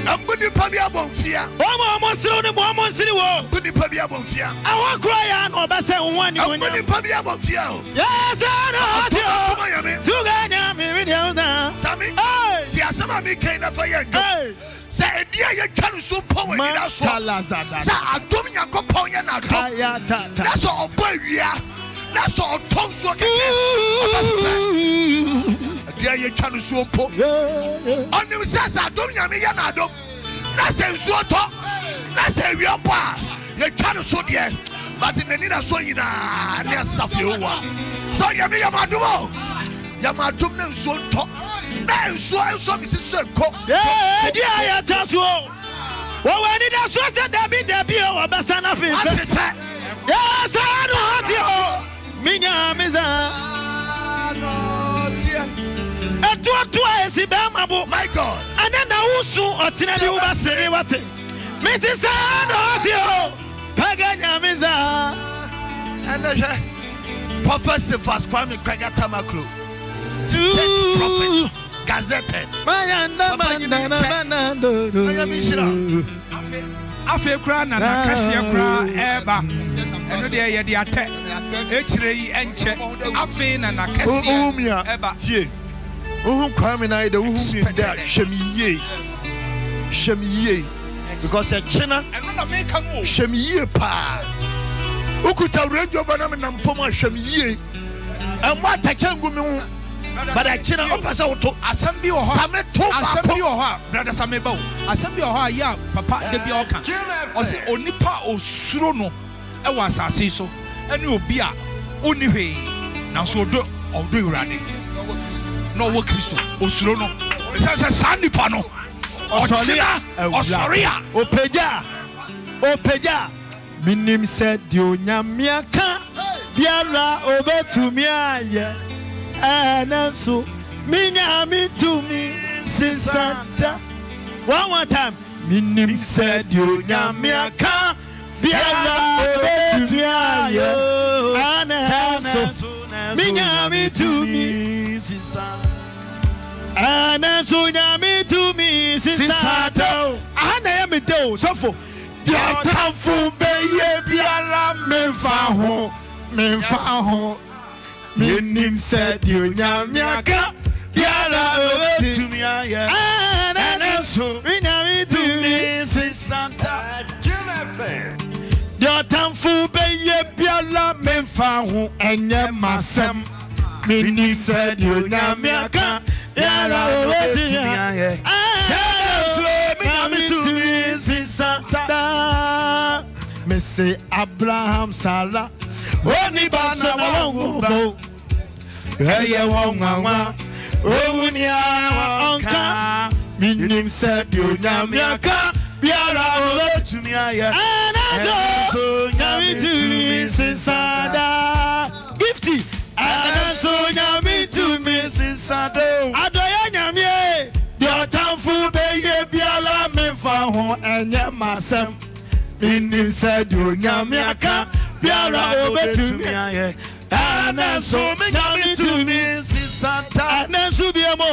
I'm going to pay a bonfire. Almost through the woman city wall. Good to pay a bonfire. I won't cry on or Bass and one. I'm going to pay a bonfire. Yes, I know. Sammy, Tiasama became a fire. Say, dear, you tell us so power. That's what I told you. That's all boy. That's all tongues working. Dear, you tell us so poor. On the says, I don't know. That's a sort of that's a real bar. You tell us so dear, but in the Nina Soina, near Safiowa. So, Yamaduo, Yamadum, so top. Now, so I saw Mrs. Circle. Yeah, dear, just well, when it has was that there be the beer or Bassana fish. Yes, I know. Minya Miza. My God. And then I also attended you was what Mrs. Ano Paganya Miza and Prophet Cephas Kwame Kwagatamanku. State prophet Gazette. Afe kra na kasia kra eba eno de ye de ate echire yi enche afe na kasia eba tie ohun Kwame na ide ohun mi da hwemiye because e china eno na me ka no hwemiye pa ukuta radio vana me nam fom hwemiye amwa tachangu mi hu bada china opasa woto asambi wo ho asambi wo ho brother sameba wo asambi wo ho ya papa de bia oka o se onipa osuro no e wa asase so ene obi a oni hwe na so odo urade no wo Kristo osuro no se sanipa no osoria opeja minim se di onyamia ka biara obetumi aye so minyami to me sisanta one more time minim said you nyamiaka biara obetumi ayo so minyami to me sisanta so nyami to me sisanta ana yami do sofo biatamfu beye biara memfa ho Minim said you nyamiaka yara obetumi aye and so minyami to me sisanta your tamfu beye biala memfa ho enye masem minim said you nyamiaka yara obetumi aye and so minyami to me sisanta me say Abraham Sarah Oni bana wangu Eye wangwa Owunia onka Minim said you nyamiaka Biara obetumi aye Anazo nyami to me sisada Gifty Anazo nyami to me sisado Adoya nyamie Diotamfu beye biala memfa ho enye masem Minim said you nyamiaka Biara obetumi aye Anaso nyami to me sisanta Anaso biamo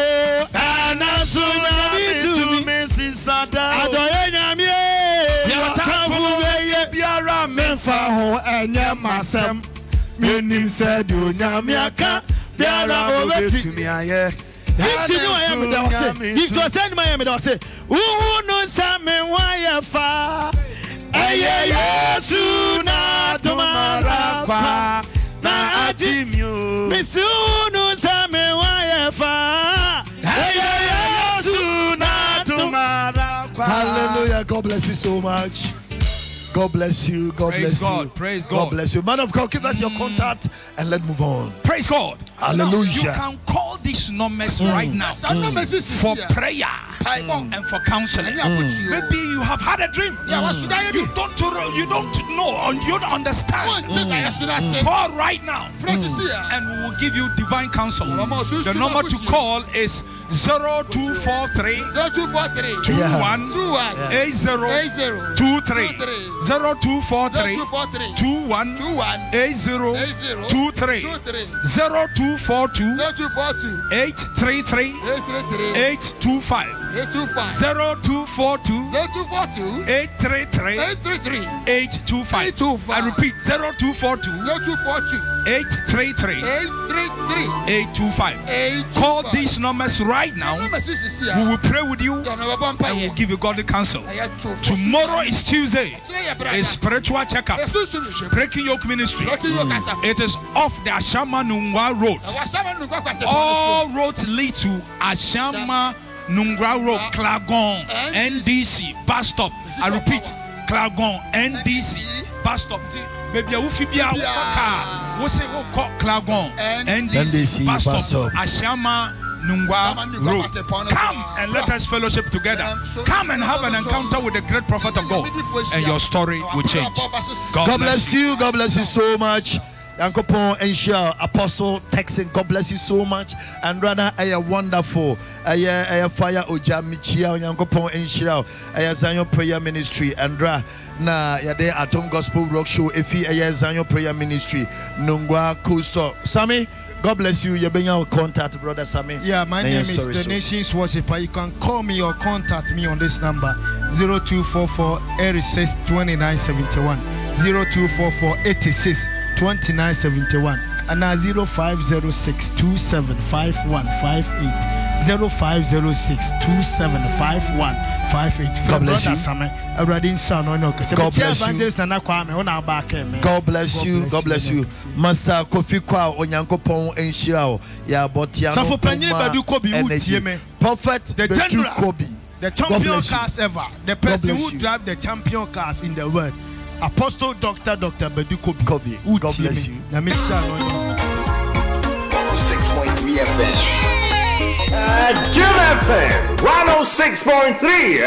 Anaso nyami to me sisanta Adoye nyami Yotafu beye biara memfa ho enye masem Minim said you nyami aka Biara obetumi aye If you know I am the one, if you send my am the one, who knows some why fa? Aye, suna tomara na atimio. Miss who knows some why fa? Aye, suna tomara. Hallelujah. God bless you so much. God bless you. God bless you. Praise God. God bless you. Man of God, give us your contact and let's move on. Praise God. Hallelujah. Now, you can call these numbers right now for prayer and for counseling. Maybe you have had a dream. You don't know or you don't understand. Call right now and we will give you divine counsel. The number to call is 0243 21 80 23 0243 21 80 23 0242 833 825 0242 833 825. I repeat 0242 833 825. Call these numbers right now. We will pray with you and we'll give you godly counsel. Tomorrow is Tuesday. It's spiritual checkup. Breaking Yoke Ministry. It is off the Ashama Nungwa Road. All roads lead to Ashama Nungwa Road, Klagon, NDC, bus stop. I repeat, Klagon, NDC, bus stop. Baby, Ufibia, we say, Klagon, NDC, bus stop, Ashama Nungwa Road. Come and let us fellowship together. Come and have an encounter with the great prophet of God, and your story will change. God bless you. God bless you so much. Yankopon Enshia Apostle Texan, God bless you so much. And rather, I am wonderful. I am fire Oja Michia, Yankopon Enshia, I am Zion Prayer Ministry. And na yade Atom Gospel Rock Show. If I am Zion Prayer Ministry, Nungwa Kusto. Sammy, God bless you. You're being our contact, brother Sammy. Yeah, my name is The Nations Worshipper. You can call me or contact me on this number 0244 86 2971 0244 86 2971 and now 0506 275158 0506 275158. God bless you. God bless you. God bless you. Masa Kofi Kwa Onyankopon Enshirao ya botiano. Prophet the general Kobe, the champion cars ever, the person who drive the champion cars in the world. Apostle Dr. Bedu Kobe. God bless you. 106.3 FM. Jim FM 106.3.